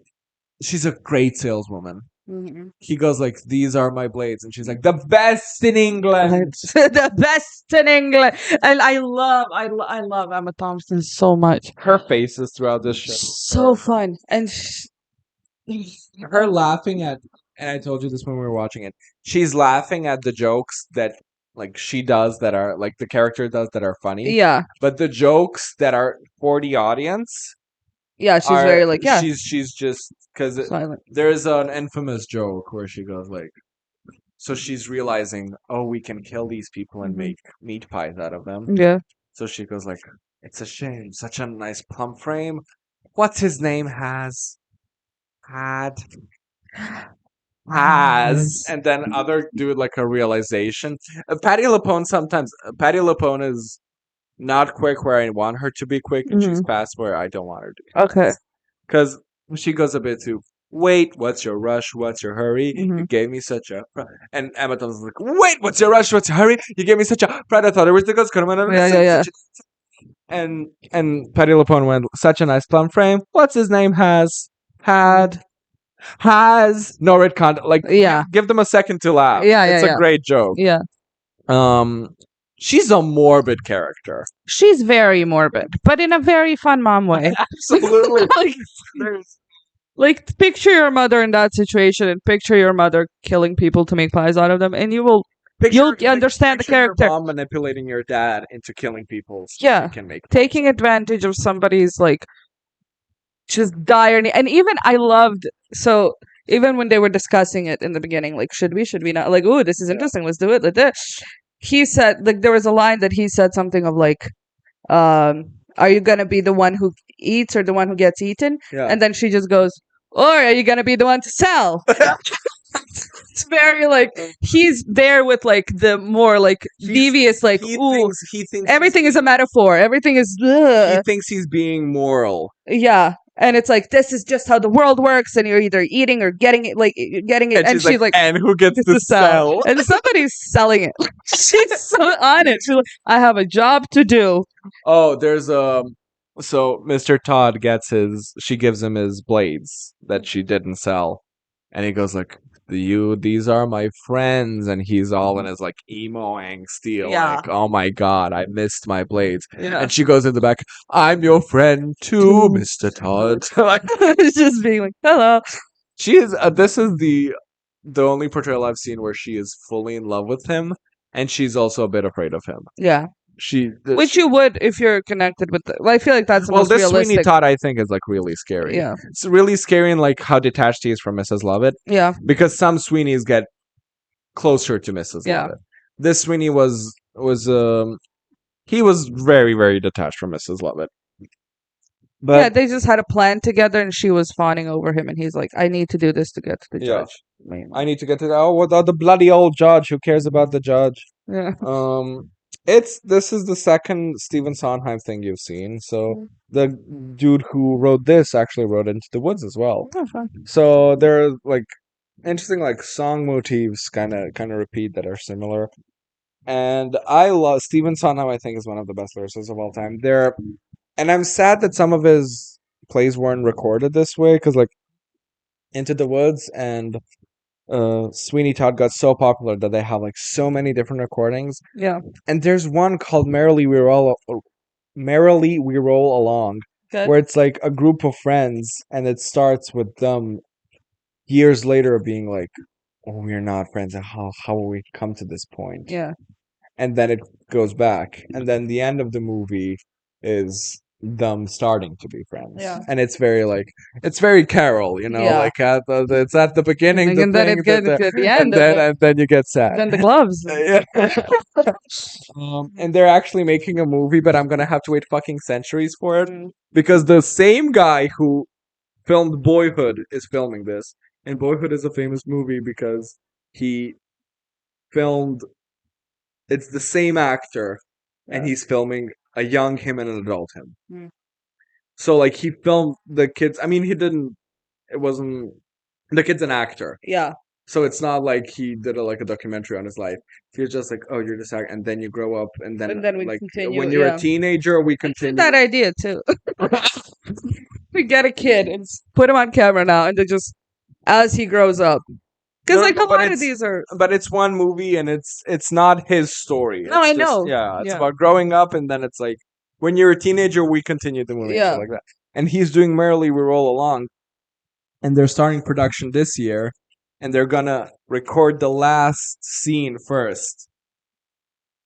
she's a great saleswoman. Mhm. He goes like, "These are my blades," and she's like, "The best in England." The best in England, and I love Emma Thompson so much. Her faces throughout this show So fun, and her laughing at, and I told you this when we were watching it. She's laughing at the jokes that like she does that are like the character does that are funny, yeah, but the jokes that are for the audience yeah, she's are very like yeah, she's just because silent. there's an infamous joke where she goes like, so she's realizing, oh, we can kill these people and Mhm. make meat pies out of them. Yeah, So she goes like, it's a shame, such a nice plum frame. What's his name had has, yes. and then other do like a realization. Patty LuPone sometimes. Patty LuPone is not quick where I want her to be quick, and she's Mhm. fast where I don't want her to be Okay. fast. Because she goes a bit too. Wait, what's your rush? What's your hurry? Mhm. You gave me such a. And Emma Thompson's like, wait, what's your rush? What's your hurry? You gave me such a. Pride. I thought it was the ghost. Yeah, yeah, yeah. And Patty LuPone went such a nice plum frame. What's his name? Has no red content. Like Yeah, give them a second to laugh. yeah, yeah, It's a yeah, great joke. yeah. Um, she's a morbid character. She's very morbid, but in a very fun mom way. Absolutely. like, There's like picture your mother in that situation, and picture your mother killing people to make pies out of them, and you'll understand the picture your character. mom manipulating your dad into killing people so Yeah, she can make taking advantage of somebody's like just dire need. And even I loved so even when they were discussing it in the beginning, like should we not, like, oh, this is Yeah. interesting, let's do it, like this. He said, like, there was a line that he said something of like, are you gonna be the one who eats or the one who gets eaten? Yeah. And then she just goes, or are you gonna be the one to sell? It's very like he's there with like the more like devious, like, ooh, he thinks everything is a metaphor, everything is he thinks he's being moral. yeah. And it's like this is just how the world works, and you're either eating or getting it, like getting it. And she's like, and who gets "It's to to sell," sell? and somebody's selling it. She's so on it. She's like, "I have a job to do." Oh, there's so Mr. Todd gets his she gives him his blades that she didn't sell. And he goes like, these are my friends, and he's all in his like emo angsty, Yeah. like, oh my god, I missed my blades. Yeah. And she goes in the back, I'm your friend too, Mr. Todd. Like It's just being like, "Hello." she is this is the only portrayal I've seen where she is fully in love with him, and she's also a bit afraid of him. Yeah. Which you would if you're connected with the, well, I feel like that's the well, most this Sweeney realistic. Todd, I think, is like really scary. Yeah. It's really scary in like how detached he is from Mrs. Lovett, Yeah. because some Sweeneys get closer to Mrs. Yeah. Lovett. This Sweeney was he was very very detached from Mrs. Lovett. But Yeah, they just had a plan together, and she was fawning over him, and he's like, "I need to do this to get to the Yeah. judge." I need to get to that. Oh, what the bloody old judge? Who cares about the judge? Yeah. This is the second Stephen Sondheim thing you've seen. So Mm. the dude who wrote this actually wrote Into the Woods as well. Oh, fun. So there are like interesting like song motifs kind of repeat that are similar. And I love Stephen Sondheim. I think is one of the best lyricists of all time. And I'm sad that some of his plays weren't recorded this way because like Into the Woods and Sweeney Todd got so popular that they have like so many different recordings. Yeah. And there's one called Merrily We Roll Along, Good. where it's like a group of friends, and it starts with them years later being like, "Oh, we're not friends. How will we come to this point?" Yeah. And then it goes back, and then the end of the movie is them starting to be friends. Yeah. And it's very like it's very Carol, Yeah. like it's at the beginning, And then it gets to the end, and then you get sad. then the gloves. Yeah. And they're actually making a movie, but I'm gonna have to wait fucking centuries for it Mm. because the same guy who filmed Boyhood is filming this, and Boyhood is a famous movie because he filmed. It's the same actor, and Yeah. he's filming a young him and an adult him. Mm. So like he filmed the kids. I mean, he didn't. It wasn't. The kid's an actor, Yeah. so it's not like he did like a documentary on his life. He was just like, oh, you're just act, and then you grow up, and then And then we like continue. when you're a Yeah. teenager, we I like continue. that idea too. We get a kid and put him on camera now, and then just as he grows up, because No, like a no, lot of these are. but it's one movie, and it's not his story. No, It's I just know. yeah, it's Yeah. about growing up, and then it's like when you're a teenager, we continue the movie and Yeah. shit like that. And he's doing Merrily We Roll Along, and they're starting production this year, and they're gonna record the last scene first,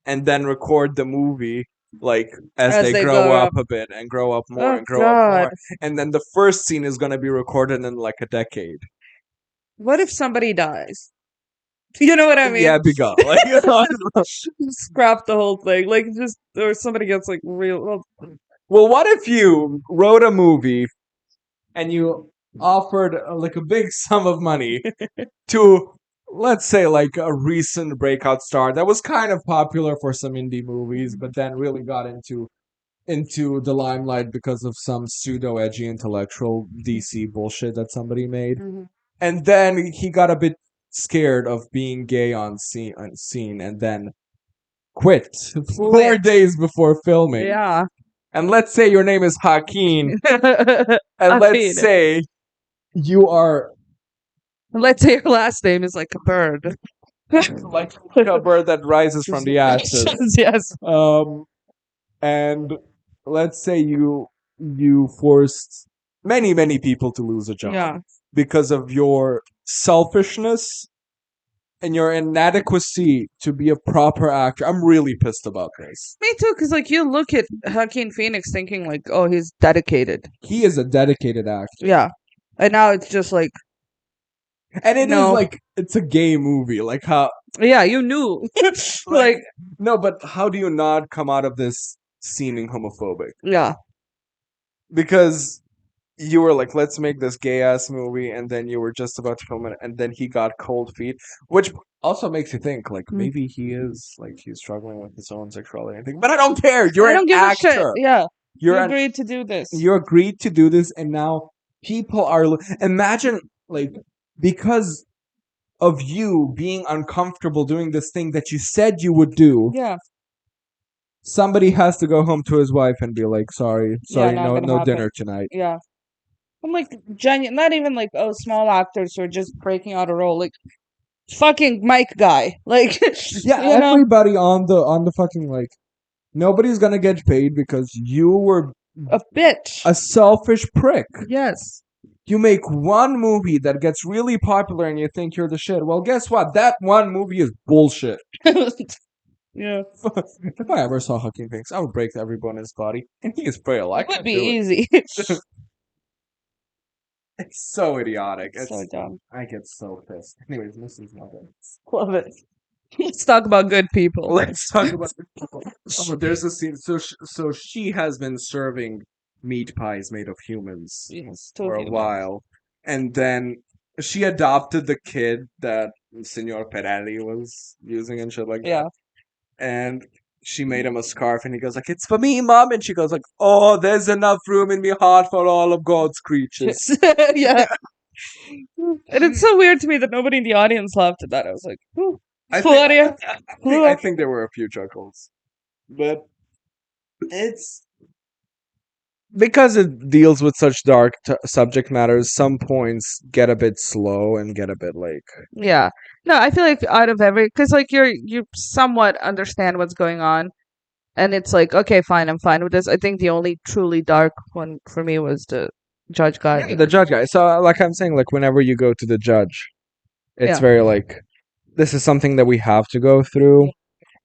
and then record the movie like as As they they grow grow up up. a bit and grow up more Oh and grow up God. more, and then the first scene is gonna be recorded in like a decade. What if somebody dies? You know what I mean? Yeah, be gone. Like, Scrap the whole thing. Like just or somebody gets like real. well, what if you wrote a movie and you offered like a big sum of money to, let's say, like a recent breakout star that was kind of popular for some indie movies, but then really got into the limelight because of some pseudo edgy intellectual DC bullshit that somebody made, Mhm. and then he got a bit scared of being gay on scene, and then quit 4 days before filming. Yeah. And let's say your name is Hakeem, I and let's mean, say you are let's say your last name is like a bird. like a bird that rises from the ashes. Yes. And let's say you forced many people to lose a job Yeah. because of your selfishness and your inadequacy to be a proper actor. I'm really pissed about this. Me too, because like you look at Joaquin Phoenix thinking like, oh, he's dedicated. He is a dedicated actor. Yeah. And now it's just like, And it is no. like it's a gay movie. Like how Yeah, you knew. like, no, but how do you not come out of this seeming homophobic? yeah. Because you were like, let's make this gay ass movie, and then you were just about to film it, and then he got cold feet, which also makes you think like Mm. maybe he is like he's struggling with his own sexuality and thing. But I don't care. You're I an don't give a shit. actor. Yeah. You're You an, agreed to do this. you agreed to do this, and now people are imagine like because of you being uncomfortable doing this thing that you said you would do. Yeah. Somebody has to go home to his wife and be like, sorry, Yeah, not no gonna no happen. dinner tonight. Yeah. I'm like genuine, not even like oh small actors who are just breaking out a role, like fucking Mike guy, like Yeah, you know, everybody on the fucking like nobody's gonna get paid because you were a bitch. a selfish prick. Yes. You make one movie that gets really popular and you think you're the shit. Well, guess what? That one movie is bullshit. Yeah. If I ever saw Joaquin Phoenix, I would break every bone in his body. And he is frail. I It would can't be do it. easy. It's so idiotic. So dumb. I get so pissed. Anyways, this is nothing. Love it. Let's talk about good people. Let's talk about people. Oh, there's a scene. So she has been serving meat pies made of humans Yes, for a totally. while, and then she adopted the kid that Senor Pirelli was using and shit like that. Yeah. And she made him a scarf, and he goes like, "It's for me, mom." And she goes like, "Oh, there's enough room in my heart for all of God's creatures." Yeah. And it's so weird to me that nobody in the audience laughed at that. I was like, ooh, I Claudia. I think there were a few chuckles, but it's because it deals with such dark subject matters. Some points get a bit slow and get a bit like Yeah. No, I feel like out of every, because like you somewhat understand what's going on, and it's like okay, fine, I'm fine with this. I think the only truly dark one for me was the judge guy. the judge guy. So, like I'm saying, like whenever you go to the judge, it's Yeah. very like this is something that we have to go through,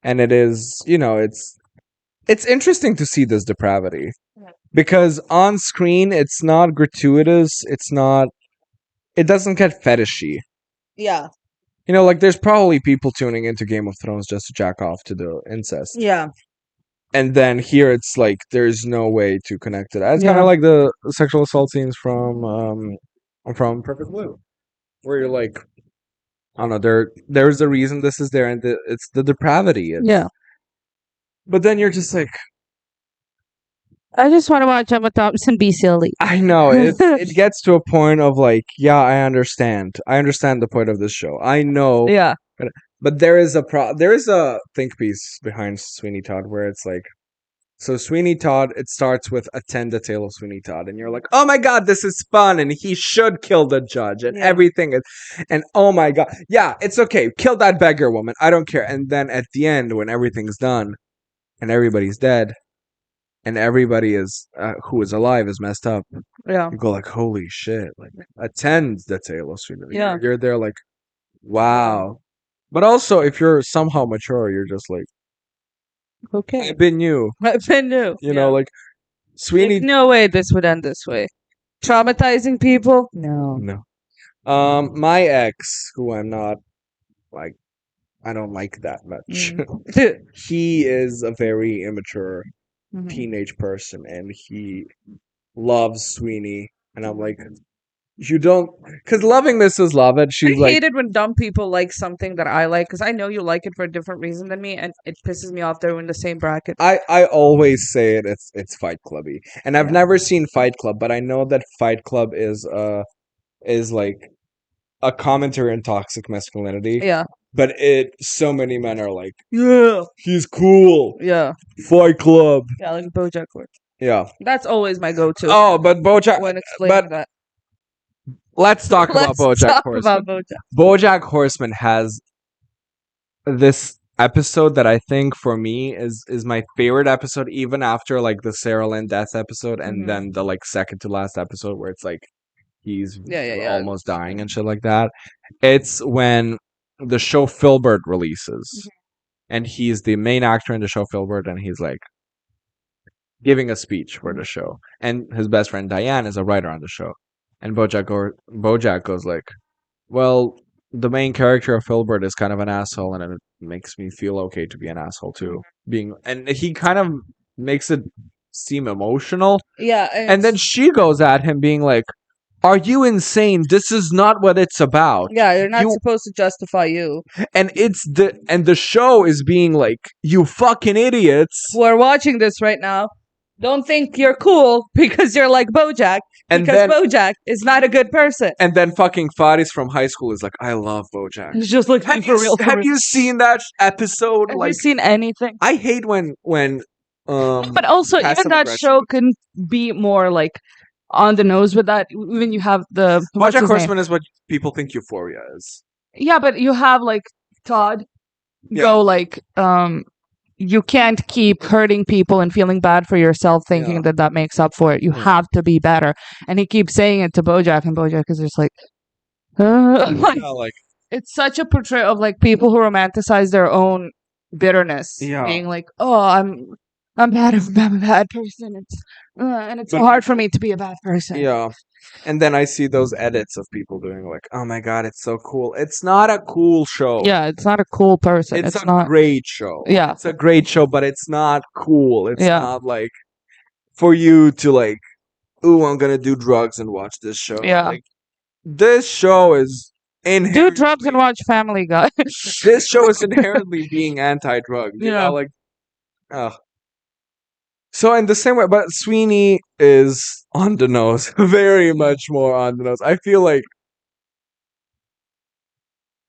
and it is, it's interesting to see this depravity Yeah. because on screen it's not gratuitous. It doesn't get fetishy. Yeah. Like there's probably people tuning into Game of Thrones just to jack off to the incest. Yeah. And then here it's like there's no way to connect it. It's kind Yeah. of like the sexual assault scenes from Perfect Blue, where you're like, I don't know. There's a reason this is there, and it's the depravity. Yeah. But then you're just like, I just want to watch Emma Thompson be silly. I know it gets to a point of like, yeah, I understand. I understand the point of this show. I know, Yeah. but there is there is a think piece behind Sweeney Todd where it's like, so Sweeney Todd, it starts with attend the tale of Sweeney Todd, and you're like, oh my god, this is fun, and he should kill the judge, and Yeah. everything is, and oh my god, yeah, it's okay, kill that beggar woman, I don't care. And then at the end, when everything's done, and everybody's dead, and everybody is who is alive is messed up, Yeah. you go like, holy shit, like attend the tale of Sweeney. Yeah. You're there like, wow. But also, if you're somehow mature, you're just like, Okay. I've been you. I've been new. You know, like Sweeney. Like, no way this would end this way. Traumatizing people? No. No. My ex, who I'm not like, I don't like that much. Mm. He is a very immature Mhm. teenage person, and he loves Sweeney, and I'm like, you don't, because loving Mrs. Lovett, I she's like, hate it when dumb people like something that I like because I know you like it for a different reason than me, and it pisses me off they're in the same bracket. I always say it's Fight Clubby, and I've Yeah. never seen Fight Club, but I know that Fight Club is like a commentary on toxic masculinity. Yeah. But so many men are like, yeah, he's cool. Yeah. Fight Club. Yeah, like BoJack Horseman. Yeah. That's always my go-to Oh, but BoJack. when explaining But that. let's talk about Let's BoJack talk Horseman. about BoJack. BoJack Horseman has this episode that I think for me is my favorite episode, even after like the Sarah Lynn death episode, and Mhm. then the like second to last episode where it's like he's Yeah. almost dying and shit like that. It's when the show Filbert releases, and he's the main actor in the show Filbert, and he's like giving a speech for the show, and his best friend Diane is a writer on the show, and Bojack goes like, well, the main character of Filbert is kind of an asshole, and it makes me feel okay to be an asshole too. And he kind of makes it seem emotional. Yeah. And then she goes at him being like, are you insane? This is not what it's about. Yeah, you're not You supposed to justify you. and the show is being like, you fucking idiots. Who are watching this right now, don't think you're cool because you're like BoJack. And Because then BoJack is not a good person. and then fucking Faris from high school is like, I love BoJack. It's just like Have for real. have you seen that episode? Have Like, you seen anything? I hate when But also, even passive that aggression- show can be more like on the nose with that. When you have the what's BoJack his name? Horseman is what people think Euphoria is. Yeah, but you have like Todd go like you can't keep hurting people and feeling bad for yourself thinking Yeah. that makes up for it. You Yeah. have to be better. And he keeps saying it to BoJack, and BoJack is just like, like Yeah, like it's such a portrayal of like people who romanticize their own bitterness, Yeah. being like, "Oh, I'm bad. I'm a bad person. It's and it's so But- hard for me to be a bad person." yeah. And then I see those edits of people doing like, oh my god, it's so cool. It's not a cool show. Yeah, it's not a cool person. It's a not. great show. Yeah, It's a great show, but it's not cool. It's Yeah. not like for you to like, ooh, I'm gonna do drugs and watch this show. Yeah. Like, this show is do drugs and watch Family Guy. This show is inherently being anti-drug. You Yeah. know, like, ugh. So in the same way, but Sweeney is on the nose, very much more on the nose. I feel like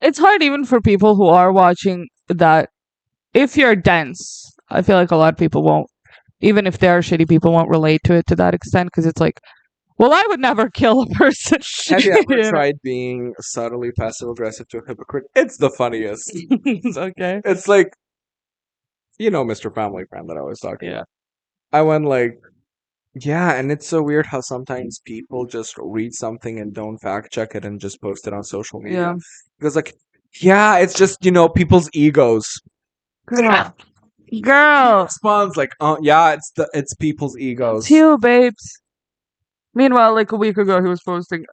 It's hard even for people who are watching that. If you're dense, I feel like a lot of people won't. Even if they're shitty, people won't relate to it to that extent because it's like, well, I would never kill a person. have you ever You know? tried being subtly passive aggressive to a hypocrite? It's the funniest. It's okay. It's like, you know, Mr. Family Friend that I was talking Yeah. about. I went like, yeah, and it's so weird how sometimes people just read something and don't fact check it and just post it on social media. Yeah. Because like, yeah, it's just, you know, people's egos. Girl, Responds like, oh yeah, it's people's egos. it's you, babes. Meanwhile, like a week ago, he was posting,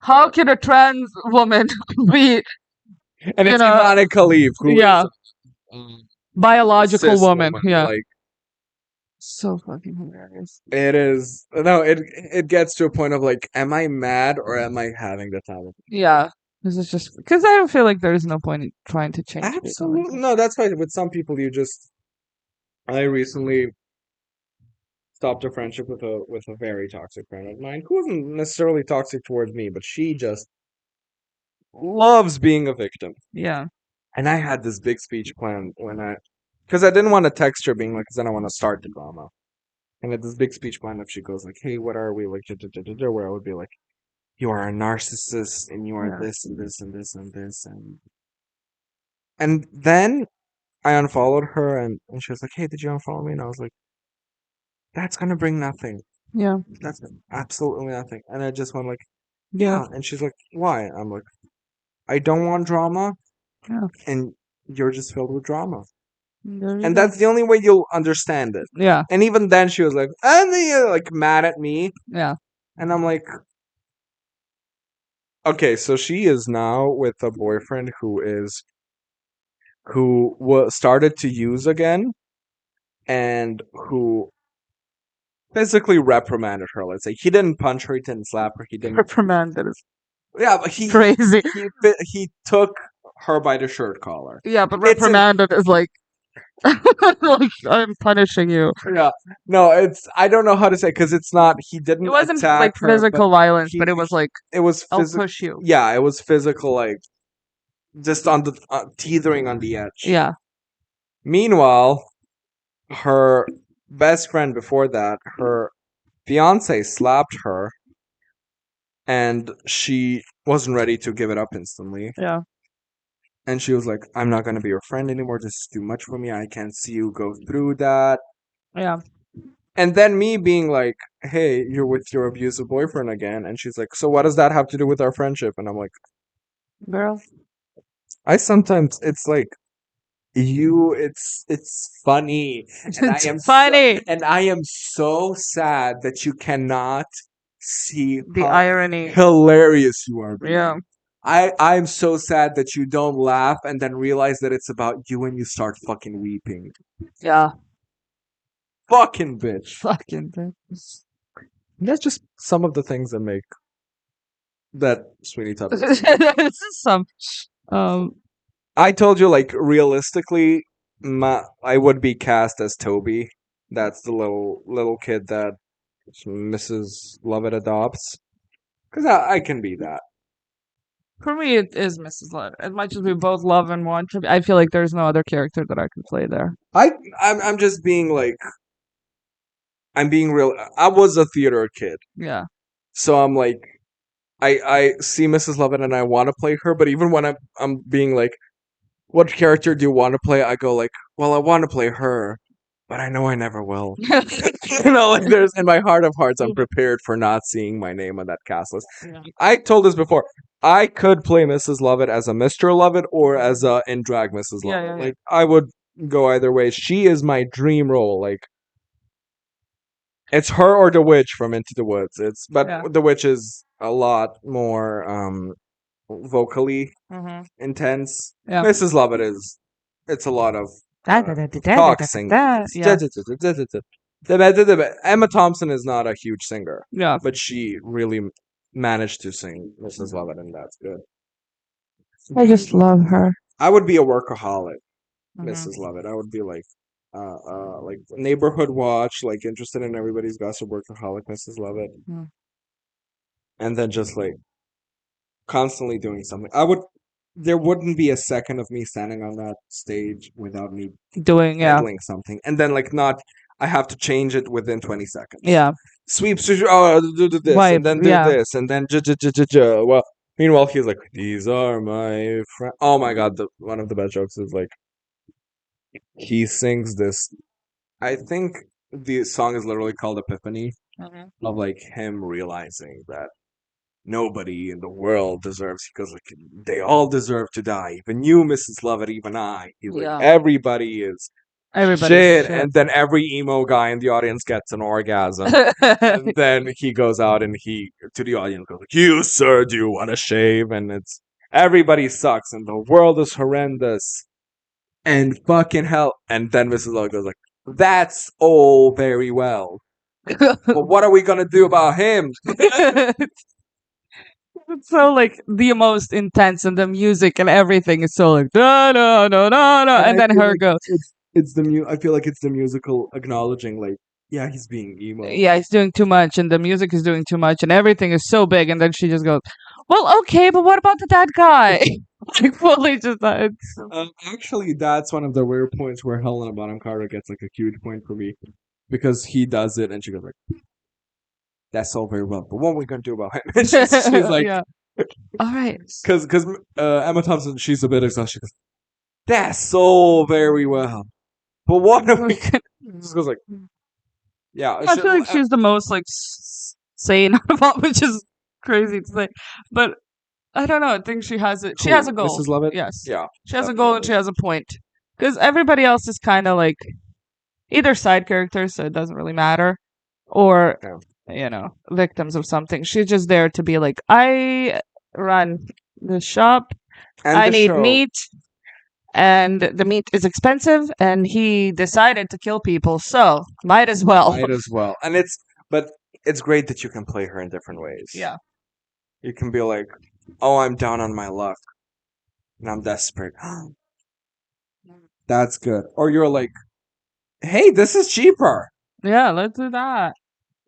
how can a trans woman be And you it's know, Ivana Khalif, who is yeah, a biological cis woman? Yeah. Like, So fucking hilarious. it is. No, it gets to a point of like, am I mad or am I having the time of Yeah. This is just because I feel like there's no point in trying to change people. Absolutely no. That's why with some people you just. I recently stopped a friendship with a very toxic friend of mine who wasn't necessarily toxic towards me, but she just loves being a victim. Yeah. And I had this big speech planned because I didn't want to text her being like, because then I want to start the drama. And I had this big speech planned if she goes like, hey, what are we like, where I would be like, you are a narcissist and you are Yeah. this and this and this and this and then I unfollowed her and she was like, hey, did you unfollow me? And I was like, that's gonna bring nothing. Yeah. That's absolutely nothing. And I just went like, Yeah. yeah. And she's like, why? I'm like, I don't want drama, Yeah. and you're just filled with drama. There you And go. that's the only way you'll understand it. Yeah. And even then, she was like, and then like mad at me, Yeah. and I'm like, okay, so she is now with a boyfriend who was started to use again, and who physically reprimanded her. Let's say he didn't punch her, he didn't slap her, he didn't. Reprimanded is Yeah, but crazy. he took her by the shirt collar. Yeah, but It's an reprimanded is like like I'm punishing you. yeah. No, it's I don't know how to say because it's not. He It didn't wasn't attack like her, but physical violence, but it was he like it was I'll physical. push you. Yeah, it was physical, like just on the teetering on the edge. Yeah. Meanwhile, her best friend before that, her fiance slapped her, and she wasn't ready to give it up instantly. Yeah. And she was like, "I'm not gonna be your friend anymore. This is too much for me. I can't see you go through that." Yeah. And then me being like, hey, you're with your abusive boyfriend again. And she's like, so what does that have to do with our friendship? And I'm like, Girl. I sometimes, it's like, it's funny. And I It's am funny. and I am so sad that you cannot see The how irony. hilarious you are being. Yeah. I'm so sad that you don't laugh and then realize that it's about you and you start fucking weeping. Yeah. Fucking bitch. Fucking thing. That's just some of the things that make that Sweeney Todd. This is some um I told you, like, realistically, I would be cast as Toby. That's the little kid that Mrs. Lovett adopts. Because I can be that. for me it is Mrs. Love. As much as we both love and want to be, I feel like there's no other character that I could play there. I'm just being like, I'm being real. I was a theater kid. Yeah. So I'm like, I see Mrs. Lovett and I want to play her, but even when I'm being like, what character do you want to play? I go like, well, I want to play her, but I know I never will. Like there's in my heart of hearts, I'm prepared for not seeing my name on that cast list. Yeah. I told this before. I could play Mrs. Lovett as a Mr. Lovett or as a in drag Mrs. Yeah, Lovett. yeah, yeah. Like I would go either way. She is my dream role. Like it's her or the witch from Into the Woods. But Yeah. the witch is a lot more vocally Mhm. intense. Yeah. Mrs. Lovett is it's a lot of Da, da, da, da, da, talk da, singing. da. Yeah. Emma Thompson is not a huge singer, Yeah. but she really managed to sing Mrs. Lovett, and that's good. I just love her. I would be a workaholic, Mhm. Mrs. Lovett. I would be like neighborhood watch, like interested in everybody's gossip, workaholic, Mrs. Lovett, Mm. and then just like constantly doing something. There wouldn't be a second of me standing on that stage without me Doing peddling something, and then like not. I have to change it within 20 seconds. yeah. Sweeps to do this, Right, and then do yeah. this, and then well. Meanwhile, he's like, "These are my friends." Oh my god! One of the best jokes is like he sings this. I think the song is literally called Epiphany Mhm. of like him realizing that nobody in the world deserves. He goes like, "They all deserve to die. Even you, Mrs. Lovett. Even I." He's like, Yeah. "Everybody is." Everybody's shit. And then every emo guy in the audience gets an orgasm. And then he goes out and he to the audience goes like, "You sir, do you want to shave?" And it's everybody sucks and the world is horrendous and fucking hell. And then Mrs. Lowe goes like, "That's all very well, but what are we gonna do about him?" It's so like the most intense, and the music and everything is so like da da da da da, And and I then feel her like go, it's the I feel like it's the musical acknowledging like, yeah, he's being emo. yeah, he's doing too much, and the music is doing too much, and everything is so big, and then she just goes, well, okay, but what about the dead guy? Like fully just it's Actually, that's one of the rare points where Helena Bonham Carter gets like a huge point for me because he does it and she goes like, "That's all very well, but what are we gonna do about him?" And she's like, yeah. All right. because Emma Thompson, she's a bit exhausted. She goes, "That's all very well, but what are we?" Gonna... Just goes like, "Yeah, I feel like she's the most like sane of all, which is crazy to say, but I don't know. I think she has it. She has a cool, goal. Mrs. Lovett." Yes, Yeah, she has a goal and she definitely. has a point. Because everybody else is kind of like either side characters, so it doesn't really matter, or Yeah. victims of something. She's just there to be like, I run the shop. And I the need show meat, and the meat is expensive, and he decided to kill people, so might as well. might as well, and but it's great that you can play her in different ways. Yeah. You can be like, "Oh, I'm down on my luck and I'm desperate." That's good. Or you're like, "Hey, this is cheaper." Yeah, let's do that.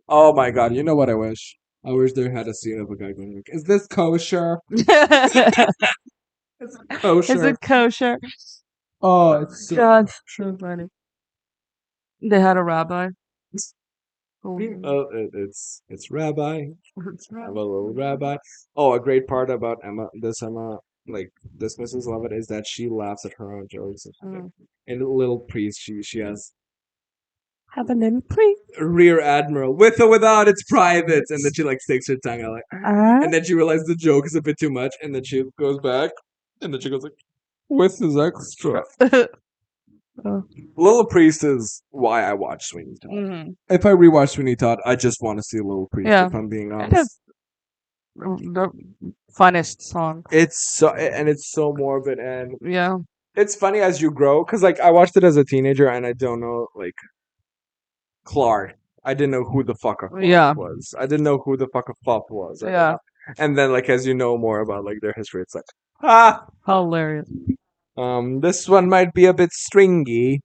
Oh my god, you know what I wish? I wish there had a scene of a guy going like, "Is this kosher? Is Is it kosher?" it kosher? Oh, it's so God, kosher. so funny. They had a rabbi. Oh, Oh, it's Rabbi. I'm a little Rabbi. Oh, a great part about Emma, like this Mrs. Lovett, is that she laughs at her own jokes. mm. And Little Priest, she has Have a little pre. Rear Admiral with or without its privates, and then she like sticks her tongue out like, and then she realizes the joke is a bit too much, and then she goes back, and then she goes like, with his extra. Oh. Little Priest is why I watch Sweeney Todd. Mhm. If I rewatch Sweeney Todd, I just want to see Little Priest. Yeah. If I'm being It is honest, the funnest song. it's so morbid, and Yeah. it's funny as you grow because like I watched it as a teenager, and I don't know like Clark. I didn't know who the fuck a Clark Yeah. was. I didn't know who the fuck a Fup was. I didn't Yeah. know. And then like as you know more about like their history, it's like ah, Hilarious. this one might be a bit stringy,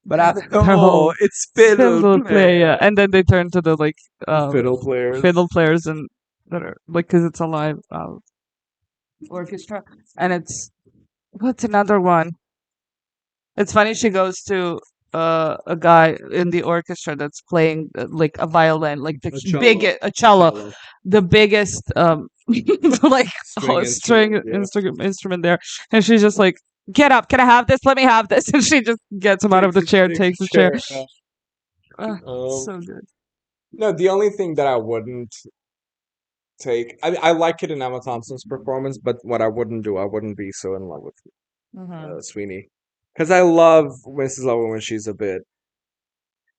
but after Their all, whole it's fiddle fiddle player, yeah. player. And then they turn to the like Fiddle players. fiddle players and that are like because it's a live orchestra, and it's what's another one? It's funny she goes to a guy in the orchestra that's playing like a violin, like the A cello. biggest a cello, Cello. the biggest like String string instrument, yeah. instrument there, and she's just like, "Get up! Can I have this? Let me have this!" And she just gets him out of the chair, takes the chair. Yeah. So good. No, the only thing that I wouldn't take, I like it in Emma Thompson's performance, but what I wouldn't do, I wouldn't be so in love with Sweeney. Because I love Mrs. Lovell when she's a bit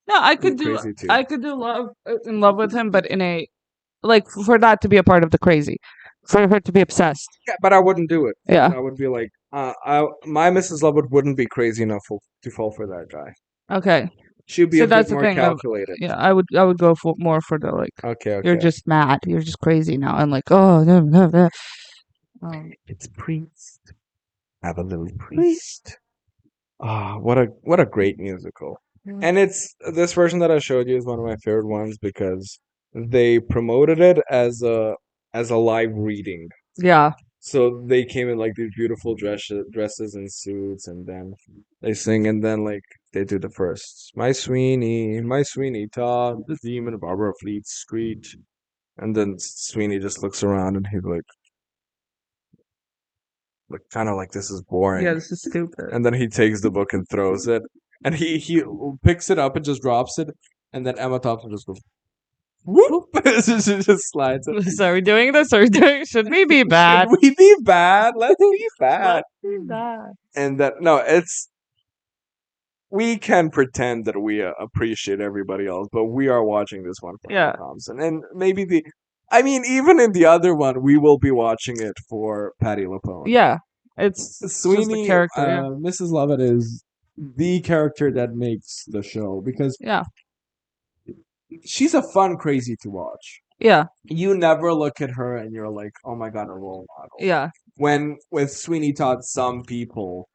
No, I could do crazy too. I could do love in love with him, but in a like for that to be a part of the crazy, for her to be obsessed. Yeah, but I wouldn't do it. Yeah. I would be like, my Mrs. Lovett wouldn't be crazy enough to fall for that guy. Okay. She'd be So a bit that's the more thing. calculated. Yeah, I would go for more for the like. Okay, You're okay. just mad. You're just crazy now, and like, oh no no no. It's Priest. Have a little Priest. Ah, what a great musical. And it's this version that I showed you is one of my favorite ones because they promoted it as a live reading. Yeah. So they came in like these beautiful dresses and suits, and then they sing, and then like they do the first, my Sweeney Todd, the demon of Barbara Fleet Street, and then Sweeney just looks around and he's like kind of like this is boring, Yeah, this is stupid. and then he takes the book and throws it, and he picks it up and just drops it, and then Emma Thompson just goes whoop, she just slides it. So are we doing this? Are we doing? Should we be bad? Should we be bad? Let's be bad. Let's be bad. And that no, it's we can pretend that we appreciate everybody else, but we are watching this one for Yeah. Emma Thompson, and maybe I mean, even in the other one, we will be watching it for Patty LuPone. Yeah. It's just the Sweeney, character. Yeah. Mrs. Lovett is the character that makes the show because Yeah. she's a fun crazy to watch. Yeah. You never look at her and you're like, oh my god, a role model. Yeah. When with Sweeney Todd, some people,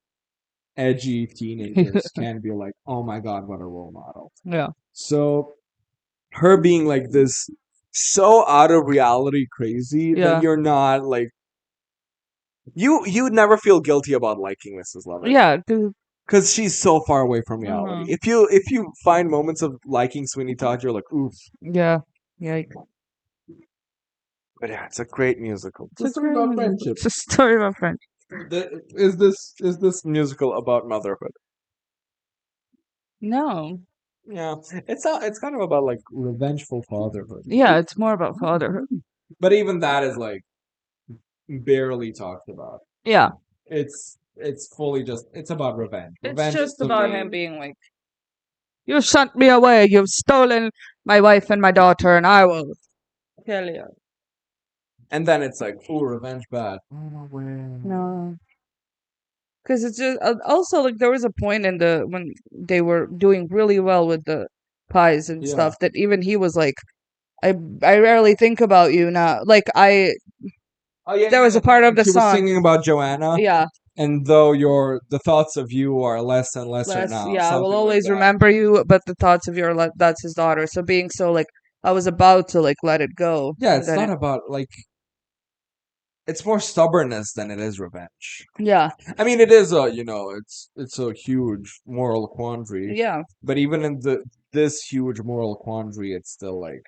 edgy teenagers, can be like, oh my god, what a role model. Yeah. So her being like this, so out of reality crazy that Yeah. you're not like you'd never feel guilty about liking Mrs. Lovett Yeah. because she's so far away from reality. Mhm. If you find moments of liking Sweeney Todd, you're like, oof. Yeah. Yeah. But yeah, it's a great musical. It's It's a a story great about musical. friendship. It's a story about friendship. Is this musical about motherhood? No. Yeah, it's kind of about like revengeful fatherhood. Yeah, it's more about fatherhood. But even that is like barely talked about. Yeah. It's fully just it's about revenge. It's Revenge is just the about him main. being like, you sent me away. You've stolen my wife and my daughter, and I will kill you. And then it's like, ooh, revenge bad. No. Because it's just also like there was a point in the when they were doing really well with the pies and Yeah. stuff that even he was like, I rarely think about you now. Like I Oh yeah, there was a part of the she was song. singing about Joanna, Yeah, and though the thoughts of you are less and lesser less. now, Yeah, I will something like always that. remember you, but the thoughts of your that's his daughter. So being so like I was about to like let it go. Yeah, And it's then not about like it's more stubbornness than it is revenge. yeah, I mean, it is a it's a huge moral quandary, yeah. but even in this huge moral quandary, it's still like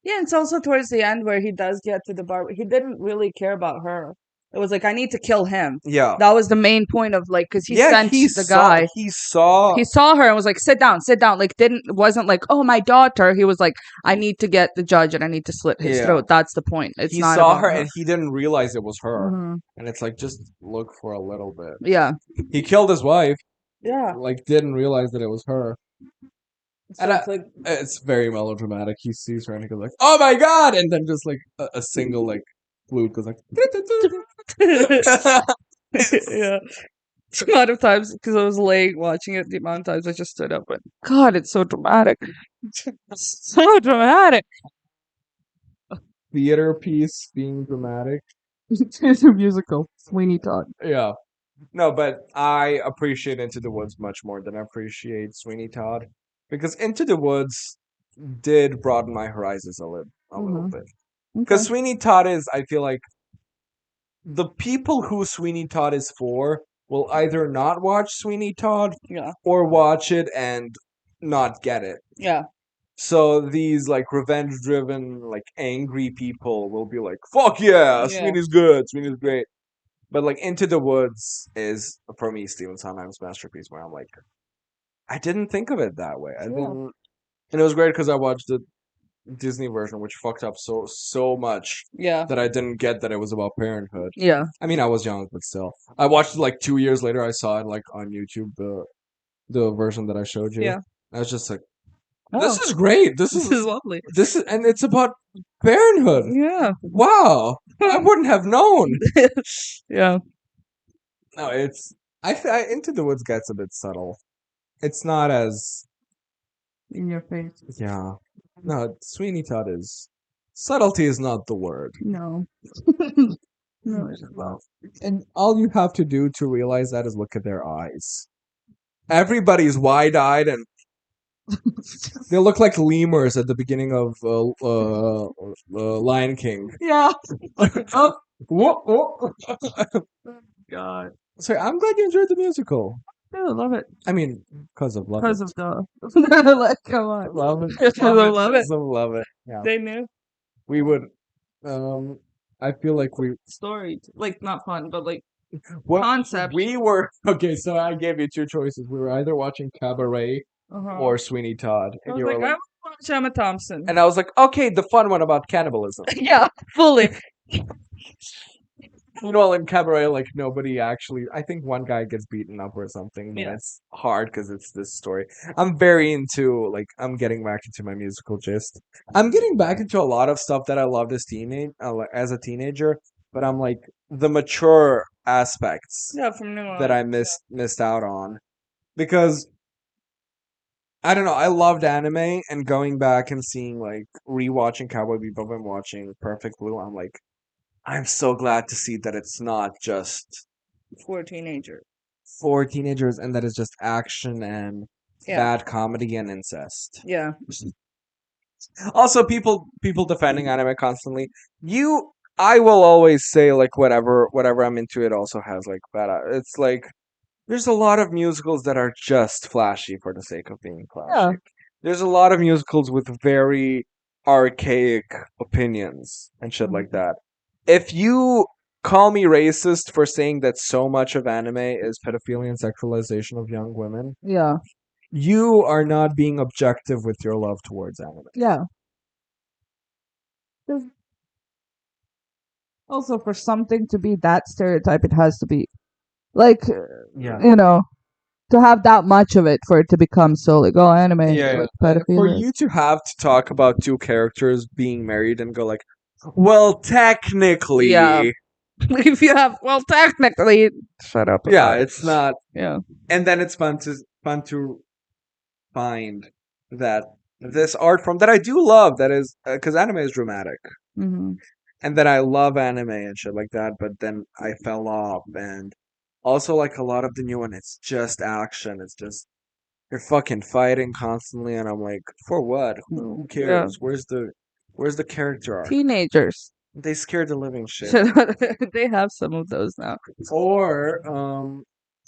Yeah, it's also towards the end where he does get to the bar. He didn't really care about her. It was like I need to kill him. yeah, That was the main point of like because he yeah. sent the guy. He saw her and was like, sit down, sit down. Like didn't wasn't like, oh my daughter. He was like, I need to get the judge and I need to slit his Yeah. throat. That's the point. It's He not saw about her her. and he didn't realize it was her, Mhm. and it's like just look for a little bit. Yeah, He killed his wife, yeah. like didn't realize that it was her. So And it's like it's very melodramatic. He sees her and he goes like, "Oh my god!" And then just like a single like flute goes like. yeah. The amount of times because I was late watching it, the amount of times I just stood up and God, it's so dramatic. So dramatic. Theater piece being dramatic. It's a musical. Sweeney Todd. Yeah. No, but I appreciate Into the Woods much more than I appreciate Sweeney Todd because Into the Woods did broaden my horizons a little Mhm. bit. Okay. Because Sweeney Todd is, I feel like the people who Sweeney Todd is for will either not watch Sweeney Todd Yeah. or watch it and not get it. Yeah. So these like revenge driven, like angry people will be like, fuck yeah, Yeah. Sweeney's good, Sweeney's great. But like Into the Woods is for me Steven Sondheim's masterpiece where I'm like, I didn't think of it that way. I Yeah. didn't and it was great because I watched the Disney version, which fucked up so much Yeah. that I didn't get that it was about parenthood. Yeah. I mean, I was young, but still, I watched it like 2 years later. I saw it like on YouTube, the version that I showed you. Yeah. I was just like, Oh, this is great. this is lovely. And it's about parenthood. Yeah. Wow, I wouldn't have known. Yeah. No, Into the Woods gets a bit subtle. It's not as In your face. yeah. No, Sweeney Todd is subtlety is not the word. No. No, it's not. And all you have to do to realize that is look at their eyes. Everybody's wide-eyed and they look like lemurs at the beginning of Lion King. Yeah. Oh, whoa, whoa. God. So I'm glad you enjoyed the musical. Yeah, I love it. I mean, because of love Because it. of the like, come on. Love it. Because I love it. Because of love it. Yeah. They knew We would. I feel like we. story, like not fun, but like Well, concept. we were okay. So I gave you two choices. We were either watching Cabaret Uh-huh. or Sweeney Todd, I and was you were like, I like, would watch Emma Thompson. and I was like, okay, the fun one about cannibalism. Yeah, fully. Well, in Cabaret, like nobody actually. I think one guy gets beaten up or something, but Yeah. it's hard because it's this story. I'm very into like I'm getting back into my musical gist. I'm getting back into a lot of stuff that I loved as a teenager, but I'm like the mature aspects Yeah, from now on. that I missed out on because I don't know. I loved anime and going back and seeing like rewatching Cowboy Bebop and watching Perfect Blue. I'm like, I'm so glad to see that it's not just For a teenager. for teenagers and that it's just action and Yeah. bad comedy and incest. Yeah. Also, people defending anime constantly. I will always say like whatever I'm into. It also has like bad. It's like there's a lot of musicals that are just flashy for the sake of being Yeah. flashy. There's a lot of musicals with very archaic opinions and shit like Mhm. that. If you call me racist for saying that so much of anime is pedophilia and sexualization of young women, Yeah. you are not being objective with your love towards anime. Yeah. 'Cause also, for something to be that stereotype, it has to be like, Yeah. you know, to have that much of it for it to become so like, oh, anime, Yeah, like for pedophilia. you to have to talk about two characters being married and go like, well, Yeah. technically, If you have, well, technically, shut up yeah, about it. it's not. Yeah. And then it's fun to find that this art form that I do love that is because anime is dramatic Hmm. and that I love anime and shit like that. But then I fell off and also like a lot of the new one, it's just action. It's just they're fucking fighting constantly, and I'm like, for what? Who Yeah. cares? Where's the character arc? Teenagers. They scared the living shit. They have some of those now. Or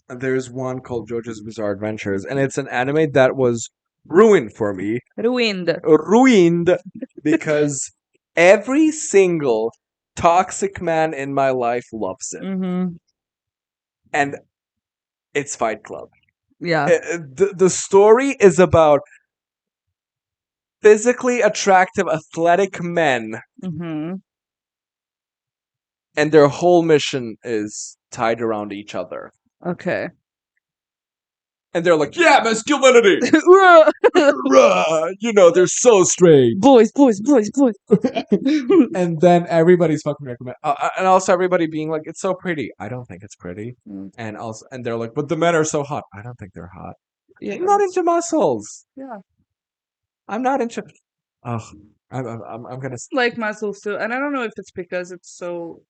there's one called JoJo's Bizarre Adventures, and it's an anime that was ruined for me, Ruined. ruined because every single toxic man in my life loves it, Mm-hmm. and it's Fight Club. Yeah. The story is about physically attractive, athletic men, Mm-hmm. and their whole mission is tied around each other. Okay. And they're like, yeah, masculinity! They're so strange. Boys, boys, boys, boys. And then everybody's fucking recommend, and also everybody being like, "It's so pretty." I don't think it's pretty. Mm. And they're like, "But the men are so hot." I don't think they're hot. Yeah. I'm not into muscles. Yeah. I'm not into. Oh, I'm gonna. Like muscles too. And I don't know if it's because it's so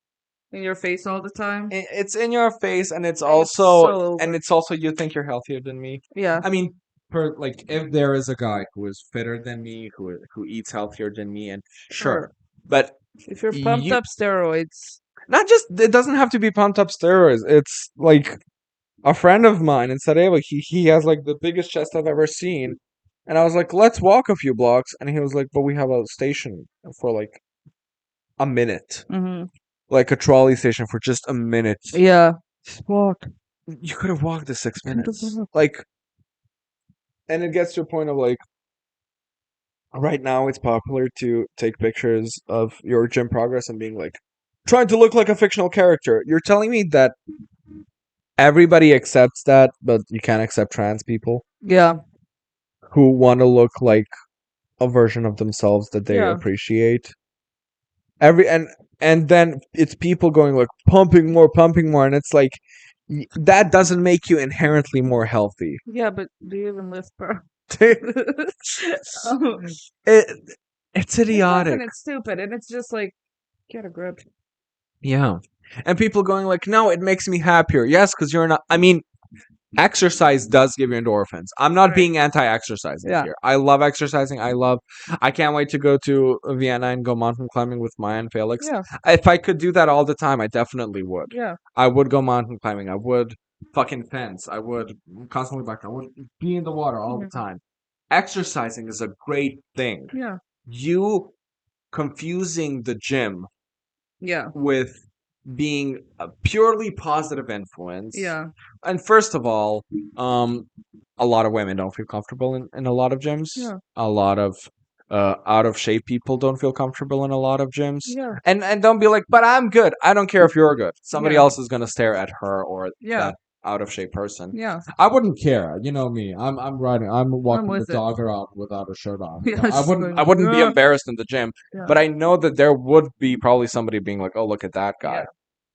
in your face all the time. It's in your face, and it's And it's also so over. you think you're healthier than me. Yeah. I mean, like if there is a guy who is fitter than me, who eats healthier than me, and sure, but If you're pumped you up steroids. not just it doesn't have to be pumped up steroids. It's like a friend of mine in Sarajevo. He has like the biggest chest I've ever seen, and I was like, let's walk a few blocks, and he was like, but we have a station for like a minute, Mm-hmm. like a trolley station for just a minute. Yeah. Just walk. You could have walked the 6 minutes, walk. like, and it gets to a point of like, right now it's popular to take pictures of your gym progress and being like, trying to look like a fictional character. You're telling me that everybody accepts that, but you can't accept trans people Yeah. who want to look like a version of themselves that they Yeah. appreciate. Every and then it's people going like pumping more, and it's like that doesn't make you inherently more healthy. Yeah, but do you even lift, bro? it, Oh, it's it idiotic. doesn't. It's stupid, and it's just like get a grip. Yeah. And people going like, no, it makes me happier. Yes, because you're not. I mean, exercise does give you endorphins. I'm not Right. being anti-exercising Yeah. here. I love exercising. I can't wait to go to Vienna and go mountain climbing with Maya and Felix. Yeah. If I could do that all the time, I definitely would. Yeah. I would go mountain climbing. I would fucking fence. I would constantly back. I would be in the water all the time. Exercising is a great thing. Yeah. You confusing the gym Yeah. with being a purely positive influence. Yeah. And first of all, a lot of women don't feel comfortable in a lot of gyms. Yeah. A lot of out of shape people don't feel comfortable in a lot of gyms. Yeah. And don't be like, but I'm good. I don't care if you're good. Somebody Yeah. else is gonna stare at her or Yeah. that out of shape person. Yeah. I wouldn't care. You know me. I'm walking the with it. dog around without a shirt on. Yeah, I just wouldn't going, I wouldn't be "Ugh." embarrassed in the gym. Yeah. But I know that there would be probably somebody being like, oh, look at that guy. Yeah.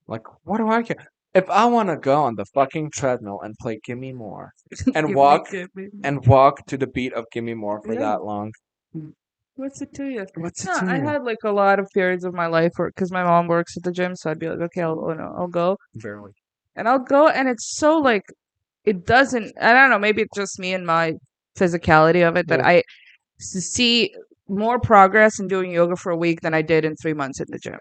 Like, what do I care? If I want to go on the fucking treadmill and play Gimme More and Give me. walk to the beat of Gimme More for Yeah. that long, What's it to you? what's it No, to I you? had like a lot of periods of my life where, because my mom works at the gym, so I'd be like, okay, I'll go, Barely. and I'll go, and it's so like it doesn't. I don't know. Maybe it's just me and my physicality of it that Yeah. I see more progress in doing yoga for a week than I did in 3 months in the gym.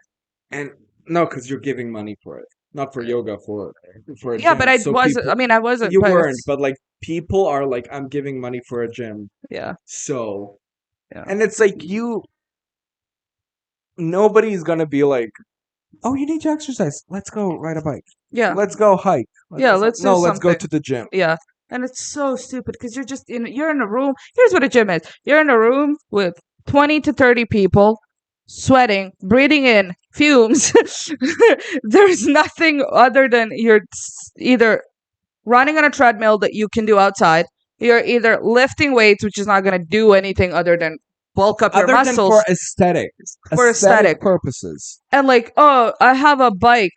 And no, because you're giving money for it, not for yoga, for a Yeah, but gym. I So wasn't. people, I mean, I wasn't. you But weren't, it's, but like people are like, I'm giving money for a gym. yeah, So, yeah, and it's like nobody's gonna be like, oh, you need to exercise. Let's go ride a bike. yeah, Let's go hike. yeah. Let's do No, let's go something. to the gym. Yeah. And it's so stupid because you're in a room. Here's what a gym is. You're in a room with 20 to 30 people sweating, breathing in fumes. There's nothing other than you're either running on a treadmill that you can do outside. You're either lifting weights, which is not going to do anything other than bulk up your Other than muscles for aesthetics, for aesthetic. purposes. And like, oh, I have a bike.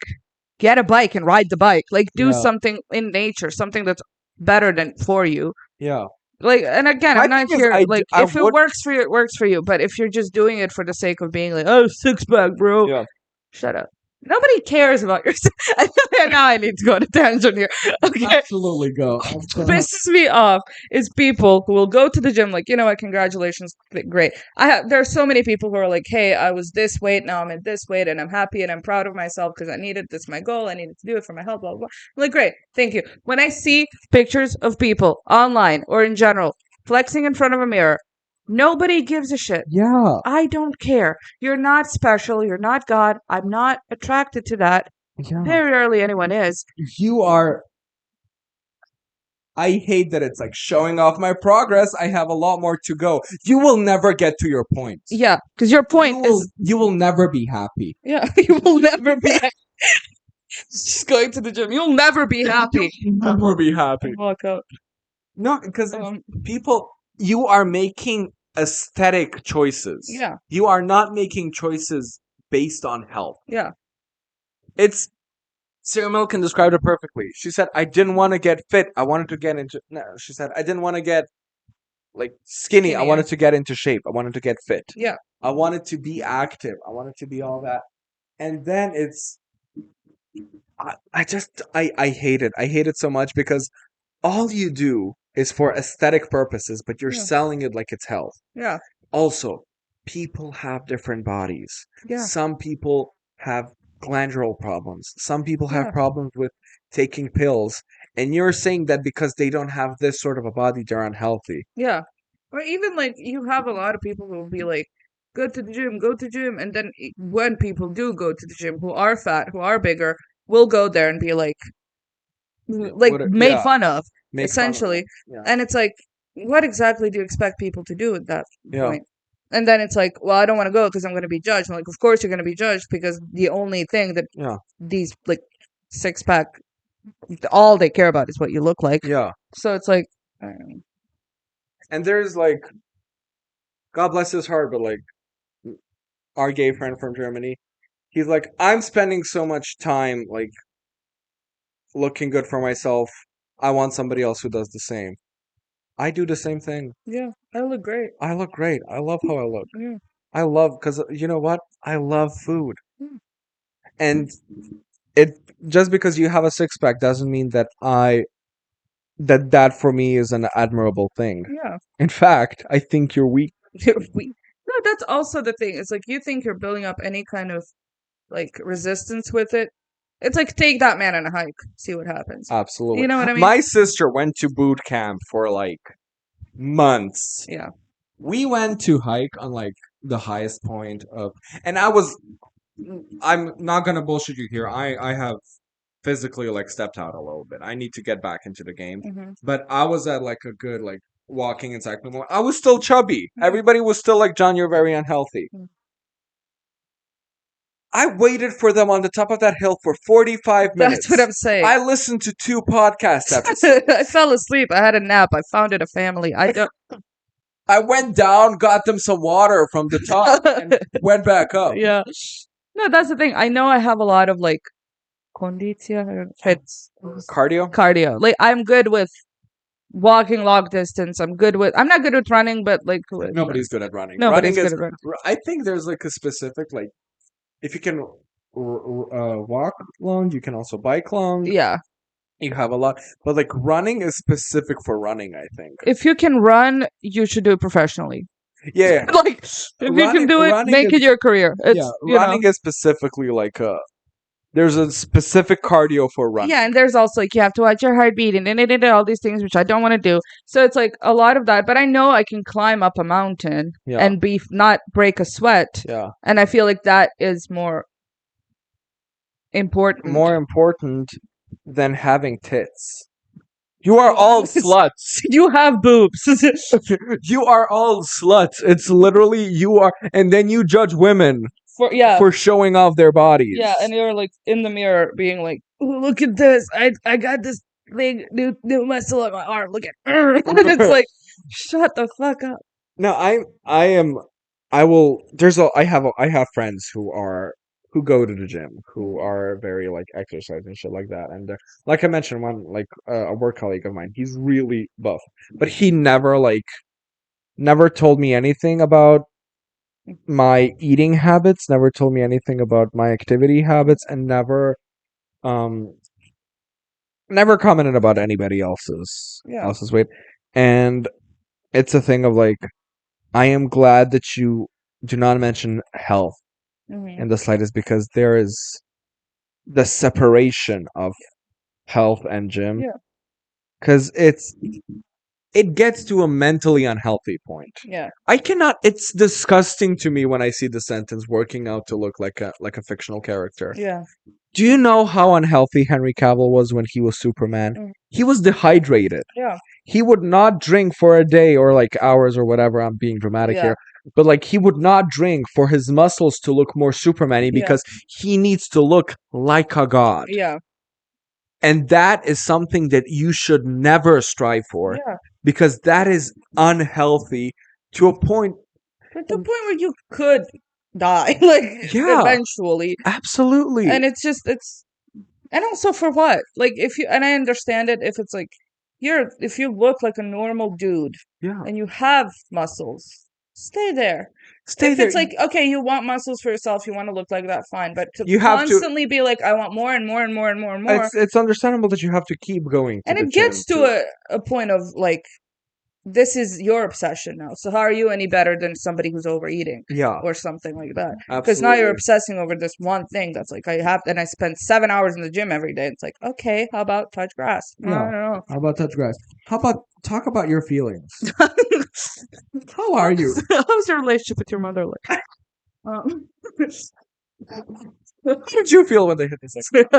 Get a bike and ride the bike. Like, do Yeah, something in nature, something that's better than for you. yeah. Like, and again, My I'm not thing is, here. Like, I if it would, works for you, it works for you. But if you're just doing it for the sake of being like, oh, six pack, bro, yeah, shut up. Nobody cares about your. I feel like now I need to go on a tangent here. Okay, absolutely go. pisses me off is people who will go to the gym like, you know what, congratulations, great. There are so many people who are like, hey, I was this weight, now I'm at this weight, and I'm happy and I'm proud of myself because I needed this, my goal, I needed to do it for my health, blah blah blah. I'm like, great, thank you. When I see pictures of people online or in general flexing in front of a mirror, nobody gives a shit. Yeah, I don't care. You're not special. You're not God. I'm not attracted to that. yeah. Very rarely anyone is. You are. I hate that it's like showing off my progress. I have a lot more to go. You will never get to your point. Yeah, because your point is, You will never be happy. yeah, you will never be just going to the gym. You'll never be happy. Never be happy. Walk out. No, because Um, people, you are making aesthetic choices. yeah, You are not making choices based on health. yeah, It's Sarah Millican described it perfectly. She said, "I didn't want to get fit. I wanted to get into." No, she said, "I didn't want to get like skinny. I Skinny, wanted to get into shape. I wanted to get fit. yeah, I wanted to be active. I wanted to be all that." And then I hate it. I hate it so much because all you do is for aesthetic purposes, but you're yeah, selling it like it's health. yeah, Also, people have different bodies. yeah, Some people have glandular problems. Some people have yeah, problems with taking pills. And you're saying that because they don't have this sort of a body, they're unhealthy. yeah. Or even like you have a lot of people who will be like, go to gym, and then when people do go to the gym, who are fat, who are bigger, will go there and be like made Yeah, fun of, make fun of essentially. them. Yeah. And it's like, what exactly do you expect people to do at that Yeah. point? And then it's like, well, I don't want to go because I'm going to be judged. I'm like, of course you're going to be judged because the only thing that Yeah. these like six pack, all they care about is what you look like. Yeah. So it's like, I don't know. And there's like, God bless his heart, but like our gay friend from Germany, he's like, I'm spending so much time like looking good for myself. I want somebody else who does the same. I do the same thing. Yeah, I look great. I look great. I love how I look. Yeah. I love, because you know what? I love food. Hmm. And it just because you have a six pack doesn't mean that that for me is an admirable thing. Yeah. In fact, I think you're weak. No, that's also the thing. It's like you think you're building up any kind of like resistance with it. It's like take that man on a hike, see what happens. Absolutely. You know what I mean? My sister went to boot camp for like months. Yeah. We went to hike on like the highest point of, and I'm not gonna bullshit you here. I have physically like stepped out a little bit. I need to get back into the game. Hmm. But I was at like a good like walking and cycling moment. I was still chubby. Everybody was still like, John, you're very unhealthy. Mm. I waited for them on the top of that hill for 45 minutes. That's what I'm saying. I listened to 2 podcast episodes. I fell asleep. I had a nap. I founded a family. I don't. I went down, got them some water from the top, and went back up. Yeah. No, that's the thing. I know I have a lot of like Conditia, it's Cardio. cardio. Like I'm good with walking long distance. I'm not good with running, but like Nobody's good at running. nobody's Running good is. at running. I think there's like a specific like if you can walk long, you can also bike long. Yeah. You have a lot, but like running is specific for running. I think. If you can run, you should do it professionally. Yeah, Like if you can do it, running make is it your career. yeah, It's running is specifically like there's a specific cardio for running. yeah, and there's also like you have to watch your heartbeat and all these things which I don't want to do. So it's like a lot of that, but I know I can climb up a mountain Yeah. and be not break a sweat. Yeah. And I feel like that is more important. More important than having tits. You are all sluts. You have boobs. You are all sluts. It's literally you are, and then you judge women for showing off their bodies. Yeah, and you're like in the mirror being like, "Ooh, look at this. I got this thing, new muscle on my arm. Look at her." And it's like, shut the fuck up. No, I will. I have friends who go to the gym who are very like exercise and shit like that. And like I mentioned, one like a work colleague of mine, he's really buff, but he never told me anything about my eating habits, never told me anything about my activity habits, and um never commented about anybody else's weight. And it's a thing of like I am glad that you do not mention health in the slightest because there is the separation of health and gym. Yeah. Because it gets to a mentally unhealthy point. Yeah. I cannot. It's disgusting to me when I see the sentence "working out to look like a fictional character." Yeah. Do you know how unhealthy Henry Cavill was when he was Superman? He was dehydrated. Yeah. He would not drink for a day or like hours or whatever. I'm being dramatic here. But like he would not drink for his muscles to look more Superman-y because he needs to look like a god. Yeah. And that is something that you should never strive for. Yeah. Because that is unhealthy to a point. To the point where you could die, like eventually. Absolutely. And it's and also for what? Like and I understand it if it's like if you look like a normal dude and you have muscles, stay there. If it's like, okay, you want muscles for yourself, you want to look like that, fine. But you constantly be like, I want more and more and more and more and more. It's understandable that you have to keep going. And it gets to a point of like, this is your obsession now. So how are you any better than somebody who's overeating? Yeah. Or something like that. Because now you're obsessing over this one thing that's like, and I spend 7 hours in the gym every day. It's like, okay, how about touch grass? I don't know. How about touch grass? How about talk about your feelings? How are you? How's your relationship with your mother like? How did you feel when they hit this? It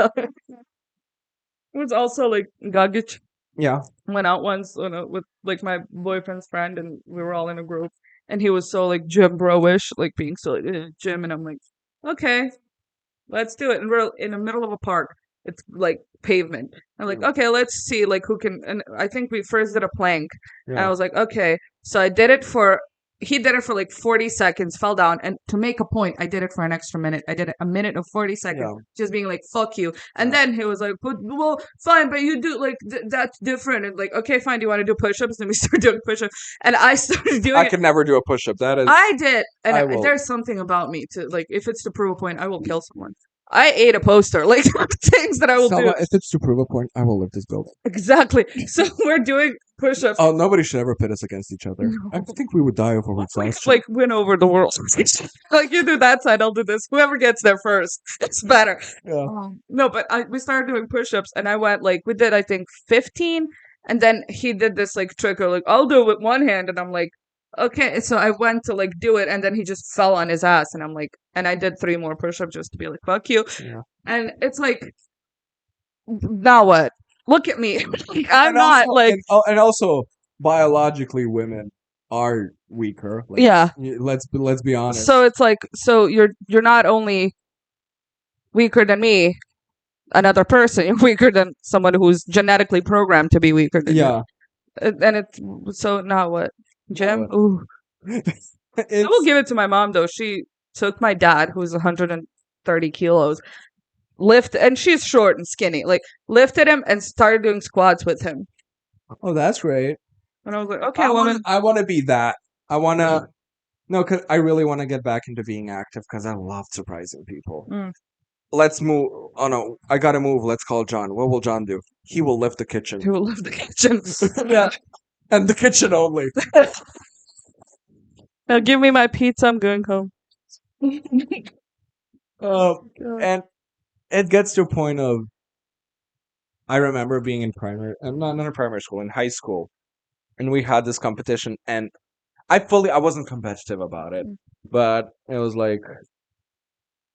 was also like Gagic. Yeah. Went out once with like my boyfriend's friend, and we were all in a group, and he was so like gym bro-ish, like being so like, gym, and I'm like, okay, let's do it. And we're in the middle of a park. It's like pavement. I'm like, okay, let's see like who can. And I think we first did a plank. And I was like, okay. So I did it he did it for like 40 seconds, fell down, and to make a point, I did it for an extra minute. I did it a minute of 40 seconds, just being like, fuck you. And then he was like, well, fine, but you do like that's different. And like, okay, fine, do you want to do push-ups? And we started doing push-ups, and I started doing I could never do a push-up. That is I did, and there's something about me to like, if it's to prove a point, I will kill someone. I ate a poster, like things that I will do. If it's to prove a point, I will lift this building. Exactly. So we're doing push-ups. Oh, nobody should ever pit us against each other. No. I think we would die of exhaustion. Like win over the world. Like you do that side, I'll do this. Whoever gets there first, it's better. Yeah. No, but we started doing push-ups, and I went like we did I think 15, and then he did this like trick or like I'll do it with one hand, and I'm like, okay. So I went to like do it, and then he just fell on his ass, and I'm like, and I did 3 more push-ups just to be like, fuck you. Yeah. And it's like, now what? Look at me. I'm not also, like, and also biologically, women are weaker. Like, yeah. Let's be honest. So it's like, so you're not only weaker than me, another person. You're weaker than someone who's genetically programmed to be weaker than you. And it's so now what? Jim? Ooh. I will give it to my mom though. She took my dad, who's 130 kilos, lift, and she's short and skinny, like lifted him and started doing squats with him. Oh, that's great. And I was like, okay, woman. I want to be that. I want to. No, cause I really want to get back into being active because I love surprising people. Mm. Let's move. Oh no, I gotta move. Let's call John. What will John do? He will lift the kitchen. He will lift the kitchen. Yeah. And the kitchen only. Now give me my pizza. I'm going home. And it gets to a point of. I remember being in primary, not in primary school, in high school, and we had this competition, and I wasn't competitive about it, but it was like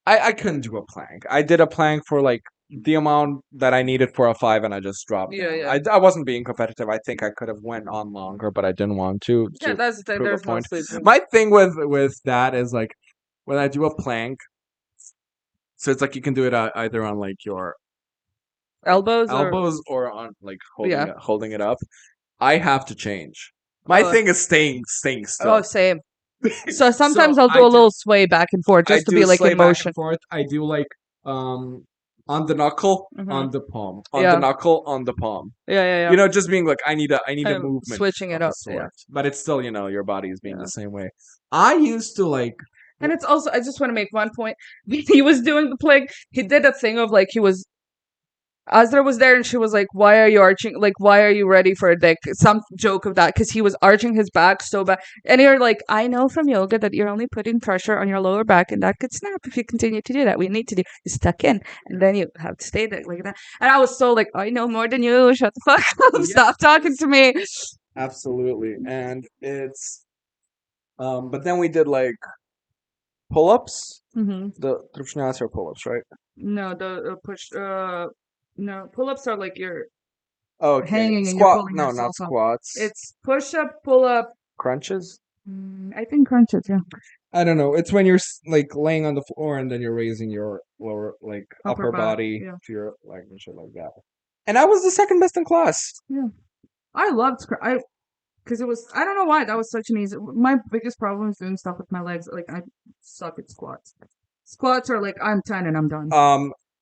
I couldn't do a plank. I did a plank for like the amount that I needed for a 5, and I just dropped. Yeah, down. yeah. I wasn't being competitive. I think I could have went on longer, but I didn't want to. Yeah, that's the thing. prove a There's no point. sleep. My thing with that is like when I do a plank, so it's like you can do it either on like your elbows or on like Yeah. holding it up. I have to change. My Oh. thing is staying still. Oh, same. So sometimes So I'll do a little sway back and forth just to be like sway in back motion. and forth. I do like on the knuckle, Mhm. on the palm, on Yeah. the knuckle, on the palm. Yeah, yeah, yeah. You know, just being like I need a I'm movement, switching it of a up, yeah. sort. But it's still your body is being Yeah. the same way. I used to like And it's also, I just want to make one point. He was doing the plague. He did a thing of like, he was, Azra was there and she was like, why are you arching? Like, why are you ready for a dick? Some joke of that because he was arching his back so bad. And you're like, I know from yoga that you're only putting pressure on your lower back and that could snap if you continue to do that. We need to do is tuck in and then you have to stay there like that. And I was so like, I know more than you. Shut the fuck up. Stop talking to me. absolutely, and it's but then we did like pull-ups, Mm-hmm. the trupshnyasya pull-ups, right? No, the push. No, pull-ups are like you're Okay, hanging and you're squat. pulling No, yourself not up. squats. It's push-up, pull-up. Crunches. I think crunches. Yeah. I don't know. It's when you're like laying on the floor and then you're raising your lower like upper body yeah. to your leg and shit like that. And I was the second best in class. Yeah. I loved because it was, I don't know why, that was such an easy. My biggest problem is doing stuff with my legs. Like I suck at squats. Squats are like I'm 10 and I'm done.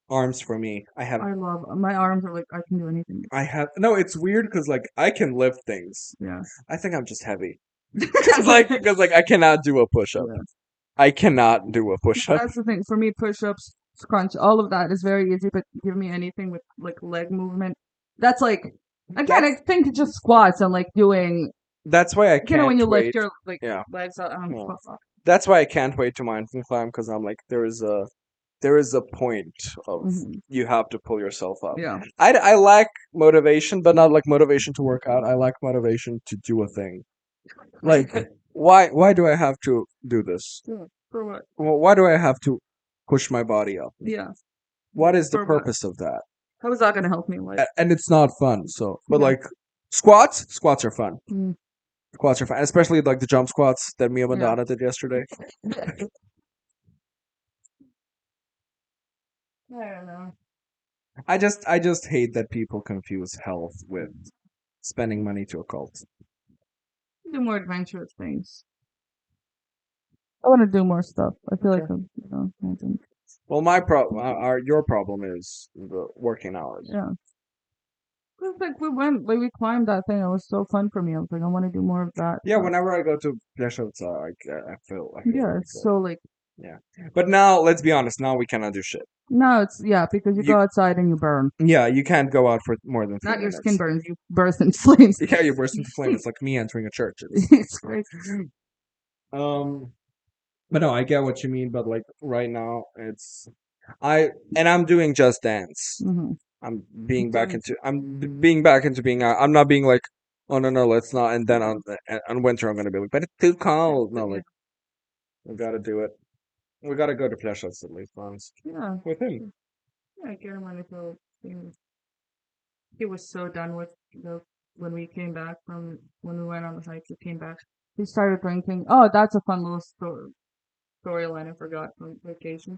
Arms for me. I love my arms are like I can do anything. have no. It's weird because like I can lift things. Yeah. I think I'm just heavy. because I cannot do a push up. Yeah. I cannot do a push up. That's the thing for me. Push-ups, crunch, all of that is very easy. But give me anything with like leg movement. That's like again. I think it's just squats and like doing. That's why I can't. When you wait. lift your like Yeah. legs up. Yeah. That's why I can't wait to mindfully climb because I'm like there is a point of you have to pull yourself up. Yeah. I lack motivation, but not like motivation to work out. I lack motivation to do a thing. Like why do I have to do this? Yeah. For what? Well, why do I have to push my body up? Yeah. What is the For what? purpose of that? How is that going to help me? Like, And it's not fun. So, but Yeah. like squats are fun. Mm. Squats are fun, especially like the jump squats that me and Yeah. Madonna did yesterday. I don't know. I just hate that people confuse health with spending money to a cult. Do more adventurous things. I want to do more stuff. I feel like I'm, I think. Well, my problem, your problem is the working hours. Yeah. It's like we climbed that thing. It was so fun for me. I was like, I want to do more of that. Yeah, whenever I go to Pleshovca, I feel Yeah, really it's good. so like. Yeah, but now let's be honest. Now we cannot do shit. No, it's because you go outside and you burn. Yeah, you can't go out for more than 3 Not minutes. your skin burns. You burst into flames. Yeah, you burst into flames. It's like me entering a church. It's crazy. But no, I get what you mean. But like right now, I'm doing Just Dance. Mm-hmm. I'm being back into being out. I'm not being like, oh no, let's not. And then on winter, I'm gonna be like, but it's too cold. No, like we gotta do it. We gotta go to Pleshovca at least once. Yeah. With him. Yeah, I get him on he was so done with when we came back from when we went on the hike. He came back. He started drinking. Oh, that's a fun little storyline I forgot from vacation.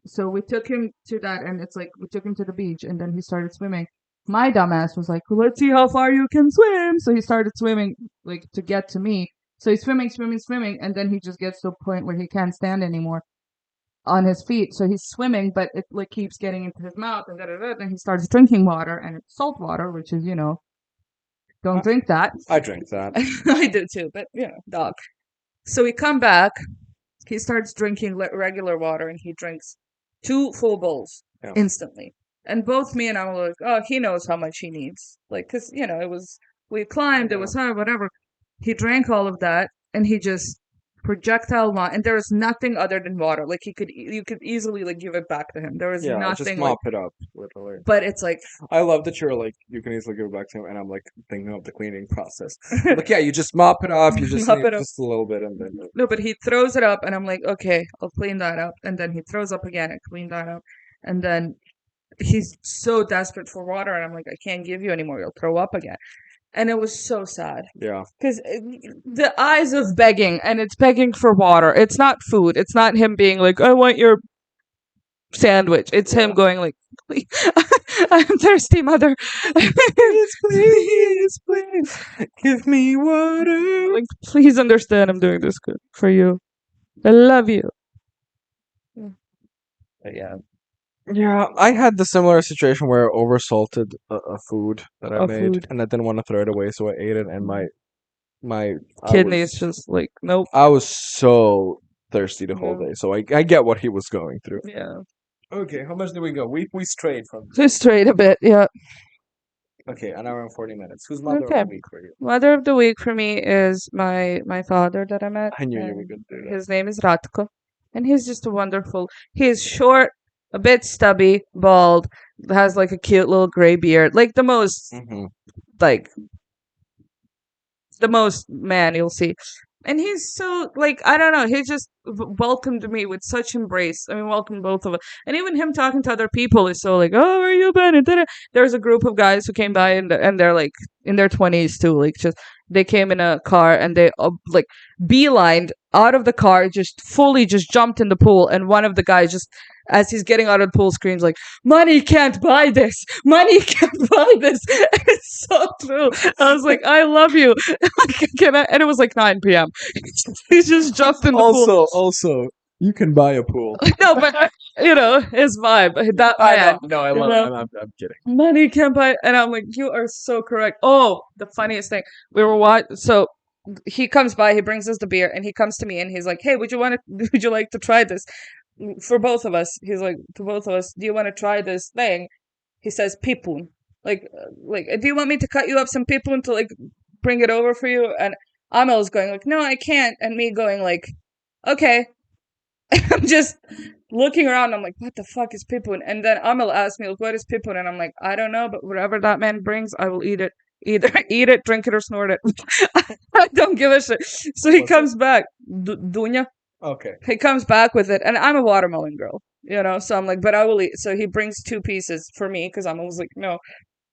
So we took him to that, and it's like we took him to the beach, and then he started swimming. My dumbass was like, well, "Let's see how far you can swim." So he started swimming like to get to me. So he's swimming, and then he just gets to a point where he can't stand anymore. on his feet. So he's swimming, but it like keeps getting into his mouth and then he starts drinking water and it's salt water, which is, don't drink that. I drink that. I do too, but dog. So we come back, he starts drinking regular water and he drinks 2 full bowls Yeah. instantly. And both me and I were like, oh, he knows how much he needs. Like, because, we climbed, it was hard, whatever. He drank all of that and he just projectile vomit. And there was nothing other than water. Like, you could easily, like, give it back to him. There was Yeah, nothing. just mop it up, literally. But it's like, I love that you're like, you can easily give it back to him, and I'm like thinking of the cleaning process. Like, yeah, you just mop it off, you just Mop need it up. just a little bit, and then. No, but he throws it up, and I'm like, okay, I'll clean that up. And then he throws up again and clean that up. And then he's so desperate for water, and I'm like, I can't give you anymore. You'll throw up again. And it was so sad. Yeah. Because the eyes of begging, and it's begging for water. It's not food. It's not him being like, I want your sandwich. It's him going like, please, I'm thirsty, mother. please, give me water. Like, please understand I'm doing this good for you. I love you. But yeah. Yeah, I had the similar situation where I oversalted a food that I made, and I didn't want to throw it away, so I ate it, and my kidneys just like, nope. I was so thirsty the whole day, so I get what he was going through. Yeah. Okay, how much did we go? We strayed from. Just straight a bit, yeah. Okay, an hour and 40 minutes. Who's mother of the week for you? Mother of the week for me is my father that I met. I knew you were going to do that. His name is Ratko, and he's just a wonderful. He's short, a bit stubby, bald, has like a cute little gray beard, like the most, like the most man you'll see. And he's so, like, I don't know, he just welcomed me with such embrace. I mean, welcomed both of us. And even him talking to other people is so like, oh, where you been? And then there's a group of guys who came by and they're like in their 20s too. Like, just, they came in a car and they like beelined out of the car, just fully just jumped in the pool. And one of the guys just, as he's getting out of the pool, screams like, money can't buy this. Money can't buy this. And it's so true. I was like, I love you. And it was like 9 p.m. He just jumped in the pool. Also, you can buy a pool. No, but his vibe. That man. No, I love it. I'm kidding. Money can't buy. And I'm like, you are so correct. Oh, the funniest thing. We were so he comes by, he brings us the beer, and he comes to me and he's like, hey, would you like to try this? For both of us, he's like, to both of us, do you want to try this thing? He says pipun. Like, do you want me to cut you up some pipun to like bring it over for you? And Amel's going like, no, I can't. And me going like, okay. I'm just looking around. I'm like, what the fuck is pipun? And then Amel asked me, like, what is pipun? And I'm like, I don't know, but whatever that man brings, I will eat it. Either eat it, drink it, or snort it. I don't give a shit. So he comes back. Dunya. Okay. He comes back with it, and I'm a watermelon girl, so I'm like, but I will eat. So he brings 2 pieces for me, because I'm always like, no.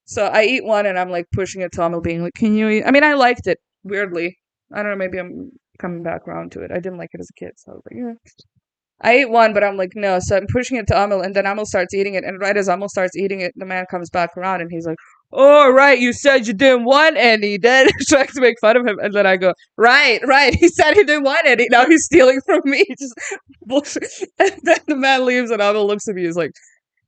So I eat one, and I'm like pushing it to Amel, being like, can you eat? I mean, I liked it, weirdly. I don't know, maybe I'm coming back around to it. I didn't like it as a kid, so I was like, yeah. I ate one, but I'm like, no. So I'm pushing it to Amel, and then Amel starts eating it, and right as Amel starts eating it, the man comes back around, and he's like, oh, right, you said you didn't want any. Then trying to make fun of him, and then I go, right, he said he didn't want any. Now he's stealing from me. Just bullshit. And then the man leaves, and Abel looks at me. He's like,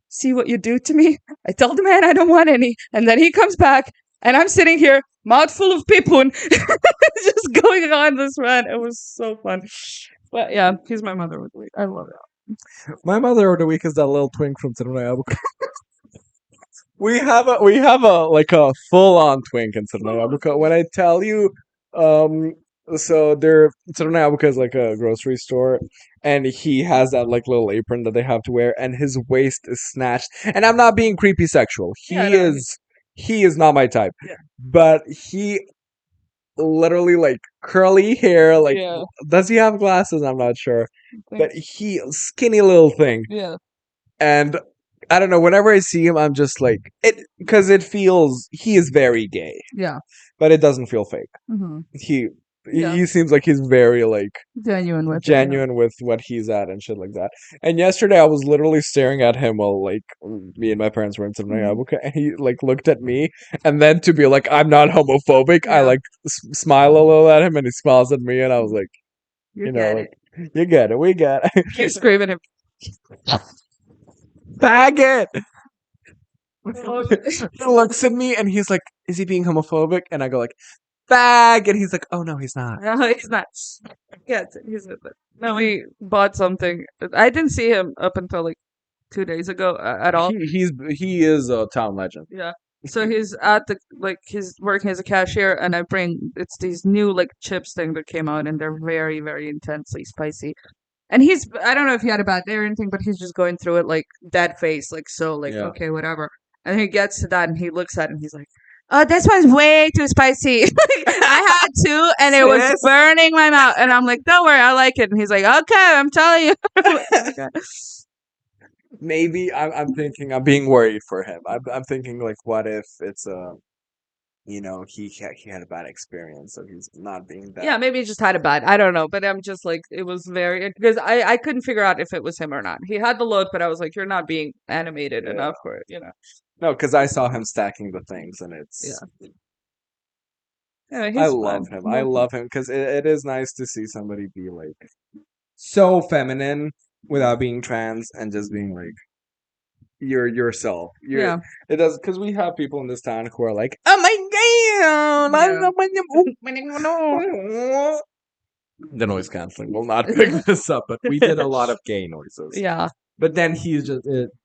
see what you do to me? I told the man I don't want any, and then he comes back, and I'm sitting here, mouth full of pipun, just going on this rant. It was so fun. But yeah, he's my mother of the week. I love it. My mother of the week is that little twink from Selma. We have a like a full on twink in Selma. When I tell you, so there Selma is like a grocery store, and he has that like little apron that they have to wear, and his waist is snatched. And I'm not being creepy sexual. He is not my type. Yeah. But he literally like curly hair, like does he have glasses? I'm not sure. But he skinny little thing. Yeah. And I don't know, whenever I see him I'm just like it because it feels he is very gay. Yeah. But it doesn't feel fake. Mm-hmm. He seems like he's very like genuine with what he's at and shit like that. And yesterday I was literally staring at him while like me and my parents were in Abuka, and he like looked at me, and then to be like I'm not homophobic, I like smile a little at him, and he smiles at me, and I was like, you get it, we get it. Keep screaming him. Faggot. He looks at me and he's like, "Is he being homophobic?" And I go like, "Fag," and he's like, "Oh no, he's not." No, he's not. Yeah, he's not. No, we bought something. I didn't see him up until like 2 days ago at all. He is a town legend. Yeah. So he's at the he's working as a cashier, and I bring it's these new like chips thing that came out, and they're very very intensely spicy. And he's I don't know if he had a bad day or anything, but he's just going through it like dead face, like so, like Yeah. okay, whatever. And he gets to that, and he looks at it, and he's like, "Oh, this one's way too spicy." Like, I had two, and it was Sis. burning my mouth. And I'm like, "Don't worry, I like it." And he's like, "Okay, I'm telling you." Okay. Maybe I'm thinking I'm being worried for him. I'm thinking like, what if it's he had a bad experience, so he's not being that. Yeah, maybe he just had a bad. I don't know, but I'm just like it was very because I couldn't figure out if it was him or not. He had the look, but I was like, "You're not being animated Yeah. enough for it," you know. No, because I saw him stacking the things, and it's. Yeah. Yeah, I he's love fun. him. I love him because it is nice to see somebody be like so feminine without being trans and just being like you're yourself. Yeah. It does because we have people in this town who are like, "Oh my god, I Yeah. love my." The noise canceling will not pick this up, but we did a lot of gay noises. Yeah. But then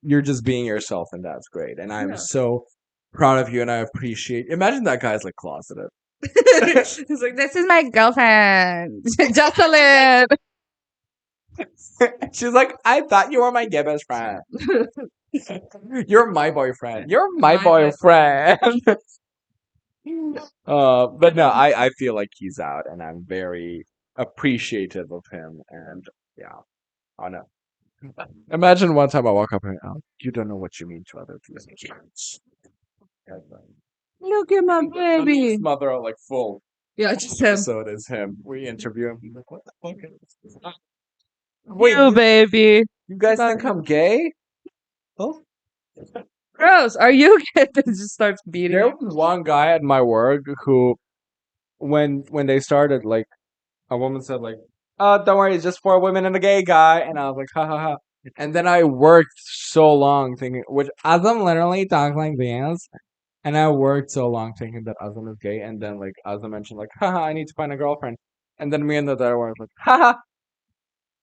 you're just being yourself, and that's great. And I'm Yeah. so proud of you, and I appreciate. Imagine that guy's like closeted. He's like, "This is my girlfriend, Jocelyn." She's like, "I thought you were my gay best friend. You're my boyfriend. You're my boyfriend." But no, I feel like he's out, and I'm very appreciative of him. And yeah, oh no. Imagine one time I walk up and you don't know what you mean to other people. Look at my baby. Mother like full Yeah, just him. episode is him. We interview him. He's like, "What the fuck is this?" Wait, You baby. you guys think I'm gay? Oh. Gross. Are you gay? It just starts beating. There You. was one guy at my work who, when they started, like a woman said, like, "Oh, don't worry, it's just for women and a gay guy," and I was like, "Ha ha ha." And then I worked so long thinking, which Azam literally talks like this, and I worked so long thinking that Azam is gay, and then like Azam mentioned, like, "Haha, I need to find a girlfriend," and then me and the other one was like, "Haha,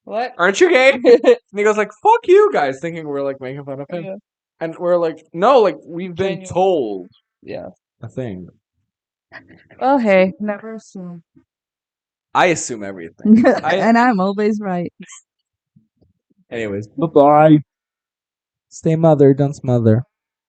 What? aren't you gay?" And he goes like, "Fuck you guys," thinking we're like making fun of him. Yeah. And we're like, no, like we've been Genuine. told Yeah. a thing. Well, hey, never assume. I assume everything. And I'm always right. Anyways, bye bye. Stay mother, don't smother.